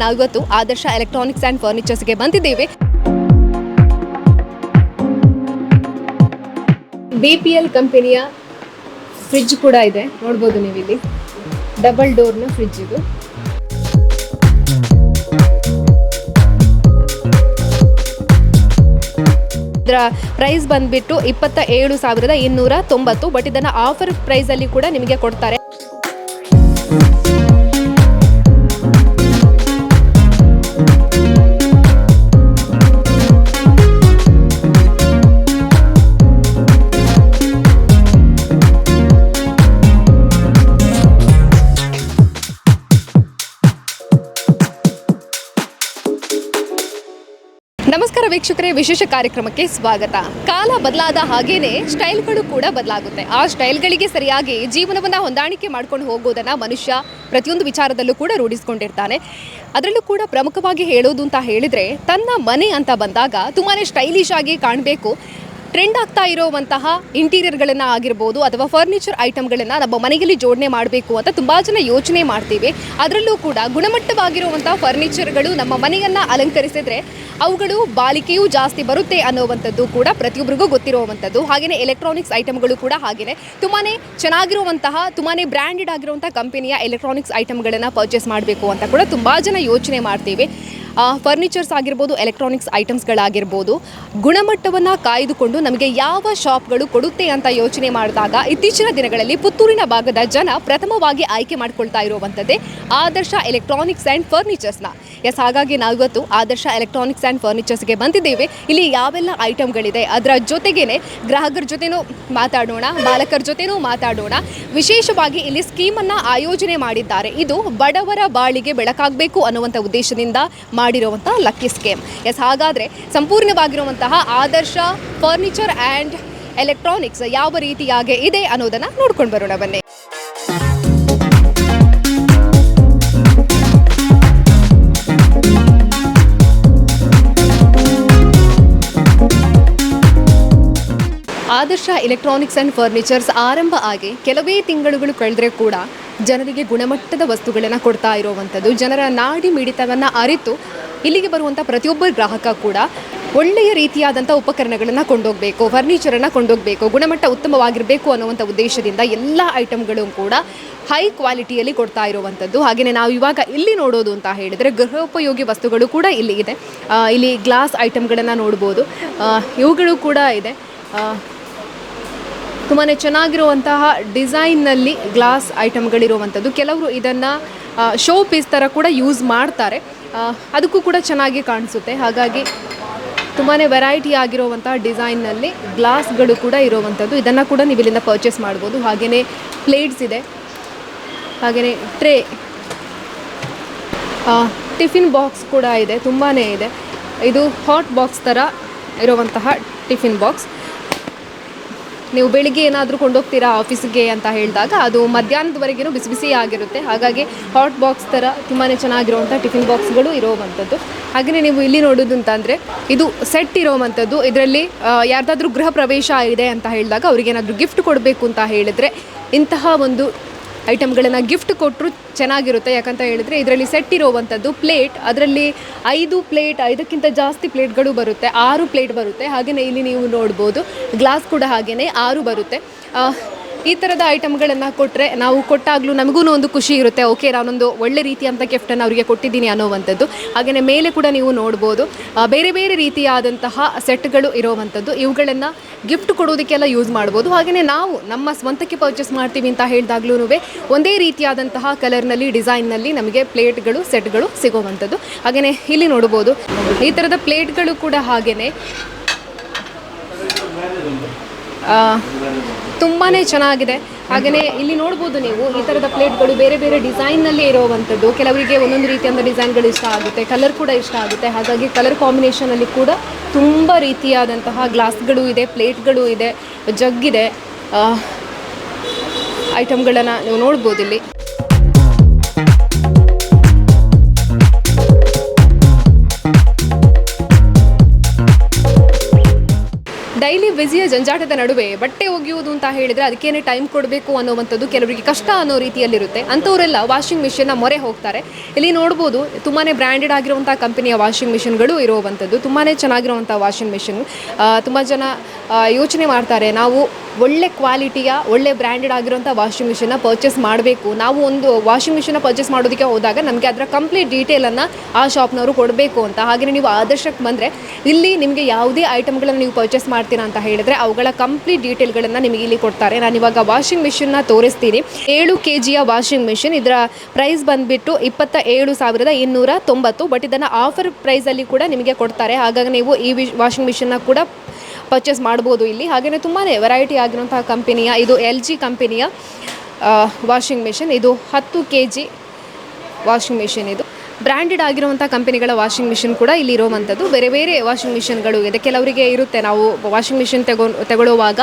ನಾವಿವತ್ತು ಆದರ್ಶ electronics and ಫರ್ನಿಚರ್ಸ್ಗೆ ಬಂದಿದ್ದೇವೆ. BPL ಕಂಪನಿಯ ಫ್ರಿಡ್ಜ್ ಕೂಡ ಇದೆ, ನೋಡ್ಬೋದು ನೀವು ಇಲ್ಲಿ ಡಬಲ್ ಡೋರ್ನ ಫ್ರಿಡ್ಜ್ ಇದು. ಇದರ ಪ್ರೈಸ್ ಬಂದ್ಬಿಟ್ಟು 27,290. ಬಟ್ ಇದನ್ನು ಆಫರ್ ಪ್ರೈಸಲ್ಲಿ ಕೂಡ ನಿಮಗೆ ಕೊಡ್ತಾರೆ. ನಮಸ್ಕಾರ ವೀಕ್ಷಕರೇ, ವಿಶೇಷ ಕಾರ್ಯಕ್ರಮಕ್ಕೆ ಸ್ವಾಗತ. ಕಾಲ ಬದಲಾದ ಹಾಗೇನೆ ಸ್ಟೈಲ್ಗಳು ಕೂಡ ಬದಲಾಗುತ್ತೆ. ಆ ಸ್ಟೈಲ್ಗಳಿಗೆ ಸರಿಯಾಗಿ ಜೀವನವನ್ನು ಹೊಂದಾಣಿಕೆ ಮಾಡ್ಕೊಂಡು ಹೋಗೋದನ್ನು ಮನುಷ್ಯ ಪ್ರತಿಯೊಂದು ವಿಚಾರದಲ್ಲೂ ಕೂಡ ರೂಢಿಸ್ಕೊಂಡಿರ್ತಾನೆ. ಅದರಲ್ಲೂ ಕೂಡ ಪ್ರಮುಖವಾಗಿ ಹೇಳೋದು ಅಂತ ಹೇಳಿದರೆ, ತನ್ನ ಮನೆ ಅಂತ ಬಂದಾಗ ತುಂಬಾ ಸ್ಟೈಲಿಶ್ ಆಗಿ ಕಾಣಬೇಕು, ಟ್ರೆಂಡ್ ಆಗ್ತಾ ಇರೋವಂತಹ ಇಂಟೀರಿಯರ್ಗಳನ್ನು ಆಗಿರ್ಬೋದು ಅಥವಾ ಫರ್ನಿಚರ್ ಐಟಮ್ಗಳನ್ನು ನಮ್ಮ ಮನೆಯಲ್ಲಿ ಜೋಡಣೆ ಮಾಡಬೇಕು ಅಂತ ತುಂಬ ಜನ ಯೋಚನೆ ಮಾಡ್ತೀವಿ. ಅದರಲ್ಲೂ ಕೂಡ ಗುಣಮಟ್ಟವಾಗಿರುವಂಥ ಫರ್ನಿಚರ್ಗಳು ನಮ್ಮ ಮನೆಯನ್ನು ಅಲಂಕರಿಸಿದರೆ ಅವುಗಳು ಬಾಳಿಕೆಯೂ ಜಾಸ್ತಿ ಬರುತ್ತೆ ಅನ್ನೋವಂಥದ್ದು ಕೂಡ ಪ್ರತಿಯೊಬ್ಬರಿಗೂ ಗೊತ್ತಿರುವಂಥದ್ದು. ಹಾಗೆಯೇ ಎಲೆಕ್ಟ್ರಾನಿಕ್ಸ್ ಐಟಮ್ಗಳು ಕೂಡ ಹಾಗೆಯೇ ತುಂಬಾ ಚೆನ್ನಾಗಿರುವಂತಹ ತುಂಬಾ ಬ್ರ್ಯಾಂಡೆಡ್ ಆಗಿರುವಂಥ ಕಂಪನಿಯ ಎಲೆಕ್ಟ್ರಾನಿಕ್ಸ್ ಐಟಮ್ಗಳನ್ನು ಪರ್ಚೇಸ್ ಮಾಡಬೇಕು ಅಂತ ಕೂಡ ತುಂಬ ಜನ ಯೋಚನೆ ಮಾಡ್ತೀವಿ. ಫರ್ನಿಚರ್ಸ್ ಆಗಿರ್ಬೋದು, ಎಲೆಕ್ಟ್ರಾನಿಕ್ಸ್ ಐಟಮ್ಸ್ಗಳಾಗಿರ್ಬೋದು, ಗುಣಮಟ್ಟವನ್ನು ಕಾಯ್ದುಕೊಂಡು ನಮಗೆ ಯಾವ ಶಾಪ್ಗಳು ಕೊಡುತ್ತೆ ಅಂತ ಯೋಚನೆ ಮಾಡಿದಾಗ ಇತ್ತೀಚಿನ ದಿನಗಳಲ್ಲಿ ಪುತ್ತೂರಿನ ಭಾಗದ ಜನ ಪ್ರಥಮವಾಗಿ ಆಯ್ಕೆ ಮಾಡಿಕೊಳ್ತಾ ಇರುವಂಥದ್ದೇ ಆದರ್ಶ ಎಲೆಕ್ಟ್ರಾನಿಕ್ಸ್ ಆ್ಯಂಡ್ ಫರ್ನಿಚರ್ಸ್ನ. ಹಾಗಾಗಿ ನಾವಿವತ್ತು ಆದರ್ಶ ಎಲೆಕ್ಟ್ರಾನಿಕ್ಸ್ ಆ್ಯಂಡ್ ಫರ್ನಿಚರ್ಸ್ಗೆ ಬಂದಿದ್ದೇವೆ. ಇಲ್ಲಿ ಯಾವೆಲ್ಲ ಐಟಮ್ಗಳಿದೆ, ಅದರ ಜೊತೆಗೇನೆ ಗ್ರಾಹಕರ ಜೊತೆನೂ ಮಾತಾಡೋಣ, ಬಾಲಕರ ಜೊತೆನೂ ಮಾತಾಡೋಣ. ವಿಶೇಷವಾಗಿ ಇಲ್ಲಿ ಸ್ಕೀಮನ್ನು ಆಯೋಜನೆ ಮಾಡಿದ್ದಾರೆ. ಇದು ಬಡವರ ಬಾಳಿಗೆ ಬೆಳಕಾಗಬೇಕು ಅನ್ನುವಂಥ ಉದ್ದೇಶದಿಂದ ಮಾಡಿರುವಂಥ ಲಕ್ಕಿ ಸ್ಕೀಮ್. ಹಾಗಾದರೆ ಸಂಪೂರ್ಣವಾಗಿರುವಂತಹ ಆದರ್ಶ ಫರ್ನಿಚರ್ ಆ್ಯಂಡ್ ಎಲೆಕ್ಟ್ರಾನಿಕ್ಸ್ ಯಾವ ರೀತಿಯಾಗಿ ಇದೆ ಅನ್ನೋದನ್ನು ನೋಡ್ಕೊಂಡು ಬರೋಣ ಬನ್ನಿ. ಆದರ್ಶ ಎಲೆಕ್ಟ್ರಾನಿಕ್ಸ್ ಆ್ಯಂಡ್ ಫರ್ನಿಚರ್ಸ್ ಆರಂಭ ಆಗಿ ಕೆಲವೇ ತಿಂಗಳುಗಳು ಕಳೆದ್ರೆ ಕೂಡ ಜನರಿಗೆ ಗುಣಮಟ್ಟದ ವಸ್ತುಗಳನ್ನು ಕೊಡ್ತಾ ಇರುವಂಥದ್ದು. ಜನರ ನಾಡಿ ಮಿಡಿತವನ್ನು ಅರಿತು ಇಲ್ಲಿಗೆ ಬರುವಂಥ ಪ್ರತಿಯೊಬ್ಬ ಗ್ರಾಹಕ ಕೂಡ ಒಳ್ಳೆಯ ರೀತಿಯಾದಂಥ ಉಪಕರಣಗಳನ್ನು ಕೊಂಡೋಗಬೇಕು, ಫರ್ನಿಚರನ್ನು ಕೊಂಡೋಗಬೇಕು, ಗುಣಮಟ್ಟ ಉತ್ತಮವಾಗಿರಬೇಕು ಅನ್ನುವಂಥ ಉದ್ದೇಶದಿಂದ ಎಲ್ಲ ಐಟಮ್ಗಳು ಕೂಡ ಹೈ ಕ್ವಾಲಿಟಿಯಲ್ಲಿ ಕೊಡ್ತಾ ಇರುವಂಥದ್ದು. ಹಾಗೆಯೇ ನಾವು ಇವಾಗ ಇಲ್ಲಿ ನೋಡೋದು ಅಂತ ಹೇಳಿದರೆ ಗೃಹೋಪಯೋಗಿ ವಸ್ತುಗಳು ಕೂಡ ಇಲ್ಲಿ ಇದೆ. ಇಲ್ಲಿ ಗ್ಲಾಸ್ ಐಟಮ್ಗಳನ್ನು ನೋಡ್ಬೋದು, ಇವುಗಳು ಕೂಡ ಇದೆ. ತುಂಬಾ ಚೆನ್ನಾಗಿರುವಂತಹ ಡಿಸೈನ್ನಲ್ಲಿ ಗ್ಲಾಸ್ ಐಟಮ್ಗಳಿರುವಂಥದ್ದು. ಕೆಲವರು ಇದನ್ನು ಶೋ ಪೀಸ್ ಥರ ಕೂಡ ಯೂಸ್ ಮಾಡ್ತಾರೆ, ಅದಕ್ಕೂ ಕೂಡ ಚೆನ್ನಾಗಿ ಕಾಣಿಸುತ್ತೆ. ಹಾಗಾಗಿ ತುಂಬಾ ವೆರೈಟಿ ಆಗಿರುವಂತಹ ಡಿಸೈನ್ನಲ್ಲಿ ಗ್ಲಾಸ್ಗಳು ಕೂಡ ಇರುವಂಥದ್ದು. ಇದನ್ನು ಕೂಡ ನೀವು ಇಲ್ಲಿಂದ ಪರ್ಚೇಸ್ ಮಾಡ್ಬೋದು. ಹಾಗೆಯೇ ಪ್ಲೇಟ್ಸ್ ಇದೆ, ಹಾಗೆಯೇ ಟ್ರೇ, ಟಿಫಿನ್ ಬಾಕ್ಸ್ ಕೂಡ ಇದೆ, ತುಂಬಾ ಇದೆ. ಇದು ಹಾಟ್ ಬಾಕ್ಸ್ ಥರ ಇರುವಂತಹ ಟಿಫಿನ್ ಬಾಕ್ಸ್. ನೀವು ಬೆಳಿಗ್ಗೆ ಏನಾದರೂ ಕೊಂಡೋಗ್ತೀರಾ ಆಫೀಸ್ಗೆ ಅಂತ ಹೇಳಿದಾಗ ಅದು ಮಧ್ಯಾಹ್ನದವರೆಗೂ ಬಿಸಿ ಬಿಸಿ ಆಗಿರುತ್ತೆ. ಹಾಗಾಗಿ ಹಾಟ್ ಬಾಕ್ಸ್ ಥರ ತುಂಬಾ ಚೆನ್ನಾಗಿರುವಂಥ ಟಿಫಿನ್ ಬಾಕ್ಸ್ಗಳು ಇರೋವಂಥದ್ದು. ಹಾಗೆಯೇ ನೀವು ಇಲ್ಲಿ ನೋಡೋದು ಅಂತಂದರೆ ಇದು ಸೆಟ್ ಇರೋವಂಥದ್ದು. ಇದರಲ್ಲಿ ಯಾರ್ದಾದ್ರೂ ಗೃಹ ಪ್ರವೇಶ ಇದೆ ಅಂತ ಹೇಳಿದಾಗ ಅವ್ರಿಗೇನಾದರೂ ಗಿಫ್ಟ್ ಕೊಡಬೇಕು ಅಂತ ಹೇಳಿದರೆ ಇಂತಹ ಒಂದು ಐಟಮ್ಗಳನ್ನು ಗಿಫ್ಟ್ ಕೊಟ್ಟರು ಚೆನ್ನಾಗಿರುತ್ತೆ. ಯಾಕಂತ ಹೇಳಿದರೆ ಇದರಲ್ಲಿ ಸೆಟ್ ಇರೋವಂಥದ್ದು ಪ್ಲೇಟ್, ಅದರಲ್ಲಿ 5 ಪ್ಲೇಟ್, 5ಕ್ಕಿಂತ ಜಾಸ್ತಿ ಪ್ಲೇಟ್ಗಳು ಬರುತ್ತೆ, 6 ಪ್ಲೇಟ್ ಬರುತ್ತೆ. ಹಾಗೆಯೇ ಇಲ್ಲಿ ನೀವು ನೋಡ್ಬೋದು ಗ್ಲಾಸ್ ಕೂಡ ಹಾಗೆಯೇ 6 ಬರುತ್ತೆ. ಈ ಥರದ ಐಟಮ್ಗಳನ್ನು ಕೊಟ್ಟರೆ ನಾವು ಕೊಟ್ಟಾಗಲೂ ನಮಗೂ ಒಂದು ಖುಷಿ ಇರುತ್ತೆ, ಓಕೆ ನಾನೊಂದು ಒಳ್ಳೆ ರೀತಿಯಂಥ ಗಿಫ್ಟನ್ನು ಅವರಿಗೆ ಕೊಟ್ಟಿದ್ದೀನಿ ಅನ್ನೋವಂಥದ್ದು. ಹಾಗೆಯೇ ಮೇಲೆ ಕೂಡ ನೀವು ನೋಡ್ಬೋದು ಬೇರೆ ಬೇರೆ ರೀತಿಯಾದಂತಹ ಸೆಟ್ಗಳು ಇರೋವಂಥದ್ದು. ಇವುಗಳನ್ನು ಗಿಫ್ಟ್ ಕೊಡೋದಕ್ಕೆಲ್ಲ ಯೂಸ್ ಮಾಡ್ಬೋದು. ಹಾಗೆಯೇ ನಾವು ನಮ್ಮ ಸ್ವಂತಕ್ಕೆ ಪರ್ಚೇಸ್ ಮಾಡ್ತೀವಿ ಅಂತ ಹೇಳಿದಾಗ್ಲೂ ಒಂದೇ ರೀತಿಯಾದಂತಹ ಕಲರ್ನಲ್ಲಿ, ಡಿಸೈನ್ನಲ್ಲಿ ನಮಗೆ ಪ್ಲೇಟ್ಗಳು, ಸೆಟ್ಗಳು ಸಿಗೋವಂಥದ್ದು. ಹಾಗೆಯೇ ಇಲ್ಲಿ ನೋಡ್ಬೋದು ಈ ಥರದ ಪ್ಲೇಟ್ಗಳು ಕೂಡ ಹಾಗೆಯೇ ತುಂಬಾ ಚೆನ್ನಾಗಿದೆ. ಹಾಗೆಯೇ ಇಲ್ಲಿ ನೋಡ್ಬೋದು ನೀವು ಈ ಥರದ ಪ್ಲೇಟ್ಗಳು ಬೇರೆ ಬೇರೆ ಡಿಸೈನ್ನಲ್ಲಿ ಇರೋವಂಥದ್ದು. ಕೆಲವರಿಗೆ ಒಂದೊಂದು ರೀತಿಯಾದ ಡಿಸೈನ್ಗಳು ಇಷ್ಟ ಆಗುತ್ತೆ, ಕಲರ್ ಕೂಡ ಇಷ್ಟ ಆಗುತ್ತೆ. ಹಾಗಾಗಿ ಕಲರ್ ಕಾಂಬಿನೇಷನಲ್ಲಿ ಕೂಡ ತುಂಬ ರೀತಿಯಾದಂತಹ ಗ್ಲಾಸ್ಗಳು ಇದೆ, ಪ್ಲೇಟ್ಗಳು ಇದೆ, ಜಗ್ ಇದೆ, ಐಟಮ್ಗಳನ್ನು ನೀವು ನೋಡ್ಬೋದು ಇಲ್ಲಿ. ಡೈಲಿ ಬ್ಯುಸಿಯ ಜಂಜಾಟದ ನಡುವೆ ಬಟ್ಟೆ ಒಗೆಯುವುದು ಅಂತ ಹೇಳಿದರೆ ಅದಕ್ಕೇನೆ ಟೈಮ್ ಕೊಡಬೇಕು ಅನ್ನೋವಂಥದ್ದು ಕೆಲವರಿಗೆ ಕಷ್ಟ ಅನ್ನೋ ರೀತಿಯಲ್ಲಿರುತ್ತೆ. ಅಂಥವರೆಲ್ಲ ವಾಷಿಂಗ್ ಮಿಷನ್ನ ಮೊರೆ ಹೋಗ್ತಾರೆ. ಇಲ್ಲಿ ನೋಡ್ಬೋದು ತುಂಬಾ ಬ್ರ್ಯಾಂಡೆಡ್ ಆಗಿರುವಂಥ ಕಂಪನಿಯ ವಾಷಿಂಗ್ ಮಿಷನ್ಗಳು ಇರುವಂಥದ್ದು. ತುಂಬಾ ಚೆನ್ನಾಗಿರುವಂಥ ವಾಷಿಂಗ್ ಮಿಷನ್. ತುಂಬ ಜನ ಯೋಚನೆ ಮಾಡ್ತಾರೆ, ನಾವು ಒಳ್ಳೆ ಕ್ವಾಲಿಟಿಯ ಒಳ್ಳೆ ಬ್ರ್ಯಾಂಡೆಡ್ ಆಗಿರುವಂಥ ವಾಷಿಂಗ್ ಮಿಷನ್ನ ಪರ್ಚೇಸ್ ಮಾಡಬೇಕು. ನಾವು ಒಂದು ವಾಷಿಂಗ್ ಮಿಷನ್ನ ಪರ್ಚೇಸ್ ಮಾಡೋದಕ್ಕೆ ಹೋದಾಗ ನಮಗೆ ಅದರ ಕಂಪ್ಲೀಟ್ ಡೀಟೇಲನ್ನು ಆ ಶಾಪ್ನವರು ಕೊಡಬೇಕು ಅಂತ. ಹಾಗೆಯೇ ನೀವು ಆದರ್ಶಕ್ಕೆ ಬಂದರೆ ಇಲ್ಲಿ ನಿಮಗೆ ಯಾವುದೇ ಐಟಮ್ಗಳನ್ನು ನೀವು ಪರ್ಚೇಸ್ ಮಾಡ್ತೀರಾ ಅಂತ ಹೇಳಿದರೆ ಅವುಗಳ ಕಂಪ್ಲೀಟ್ ಡೀಟೇಲ್ಗಳನ್ನು ನಿಮಗೆ ಇಲ್ಲಿ ಕೊಡ್ತಾರೆ. ನಾನು ಇವಾಗ ವಾಷಿಂಗ್ ಮಿಷನ್ನ ತೋರಿಸ್ತೀನಿ. 7 kgಯ ವಾಷಿಂಗ್ ಮಿಷಿನ್. ಇದರ ಪ್ರೈಸ್ ಬಂದುಬಿಟ್ಟು 27,290. ಬಟ್ ಇದನ್ನು ಆಫರ್ ಪ್ರೈಸಲ್ಲಿ ಕೂಡ ನಿಮಗೆ ಕೊಡ್ತಾರೆ. ಹಾಗಾಗಿ ನೀವು ಈ ವಾಷಿಂಗ್ ಮಿಷನ್ನ ಕೂಡ ಪರ್ಚೇಸ್ ಮಾಡ್ಬೋದು ಇಲ್ಲಿ. ಹಾಗೆಯೇ ತುಂಬಾ ವೆರೈಟಿ ಆಗಿರುವಂತಹ ಕಂಪನಿಯ ಇದು LG ಕಂಪನಿಯ ವಾಷಿಂಗ್ ಮಿಷಿನ್. ಇದು 10 kg ವಾಷಿಂಗ್ ಮಿಷಿನ್. ಇದು ಬ್ರ್ಯಾಂಡೆಡ್ ಆಗಿರುವಂಥ ಕಂಪನಿಗಳ ವಾಷಿಂಗ್ ಮಿಷಿನ್ ಕೂಡ ಇಲ್ಲಿ ಇರುವಂಥದ್ದು. ಬೇರೆ ಬೇರೆ ವಾಷಿಂಗ್ ಮಿಷಿನ್ಗಳು ಇದೆ. ಕೆಲವರಿಗೆ ಇರುತ್ತೆ, ನಾವು ವಾಷಿಂಗ್ ಮಿಷಿನ್ ತಗೊಳ್ಳುವಾಗ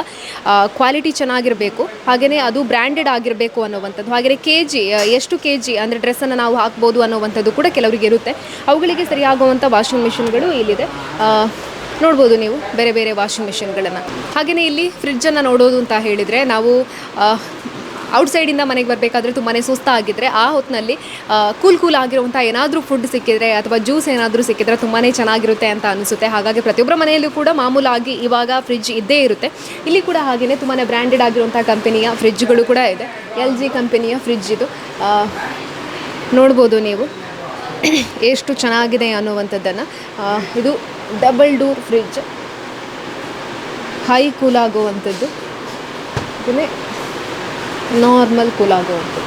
ಕ್ವಾಲಿಟಿ ಚೆನ್ನಾಗಿರಬೇಕು, ಹಾಗೆಯೇ ಅದು ಬ್ರ್ಯಾಂಡೆಡ್ ಆಗಿರಬೇಕು ಅನ್ನೋವಂಥದ್ದು. ಹಾಗೆಯೇ ಎಷ್ಟು ಕೆ ಜಿ ಅಂದರೆ ಡ್ರೆಸ್ಸನ್ನು ನಾವು ಹಾಕ್ಬೋದು ಅನ್ನೋವಂಥದ್ದು ಕೂಡ ಕೆಲವರಿಗೆ ಇರುತ್ತೆ. ಅವುಗಳಿಗೆ ಸರಿಯಾಗುವಂಥ ವಾಷಿಂಗ್ ಮಿಷಿನ್ಗಳು ಇಲ್ಲಿದೆ. ನೋಡ್ಬೋದು ನೀವು ಬೇರೆ ಬೇರೆ ವಾಷಿಂಗ್ ಮಿಷಿನ್ಗಳನ್ನು. ಹಾಗೆಯೇ ಇಲ್ಲಿ ಫ್ರಿಡ್ಜನ್ನು ನೋಡೋದು ಅಂತ ಹೇಳಿದರೆ, ನಾವು ಔಟ್ಸೈಡಿಂದ ಮನೆಗೆ ಬರಬೇಕಾದ್ರೆ ತುಂಬಾ ಸುಸ್ತಾಗಿದ್ದರೆ ಆ ಹೊತ್ತಿನಲ್ಲಿ ಕೂಲ್ ಆಗಿರುವಂಥ ಏನಾದರೂ ಫುಡ್ ಸಿಕ್ಕಿದರೆ ಅಥವಾ ಜ್ಯೂಸ್ ಏನಾದರೂ ಸಿಕ್ಕಿದರೆ ತುಂಬಾ ಚೆನ್ನಾಗಿರುತ್ತೆ ಅಂತ ಅನಿಸುತ್ತೆ. ಹಾಗಾಗಿ ಪ್ರತಿಯೊಬ್ಬರ ಮನೆಯಲ್ಲೂ ಕೂಡ ಮಾಮೂಲಾಗಿ ಇವಾಗ ಫ್ರಿಡ್ಜ್ ಇದ್ದೇ ಇರುತ್ತೆ. ಇಲ್ಲಿ ಕೂಡ ಹಾಗೆಯೇ ತುಂಬಾ ಬ್ರ್ಯಾಂಡೆಡ್ ಆಗಿರುವಂಥ ಕಂಪನಿಯ ಫ್ರಿಡ್ಜ್ಗಳು ಕೂಡ ಇದೆ. LG ಕಂಪನಿಯ ಫ್ರಿಡ್ಜ್ ಇದು. ನೋಡ್ಬೋದು ನೀವು ಎಷ್ಟು ಚೆನ್ನಾಗಿದೆ ಅನ್ನುವಂಥದ್ದನ್ನು. ಇದು double door fridge, high cool ಆಗುವಂಥದ್ದು, ಇದನ್ನೇ ನಾರ್ಮಲ್ ಕೂಲ್ ಆಗುವಂಥದ್ದು.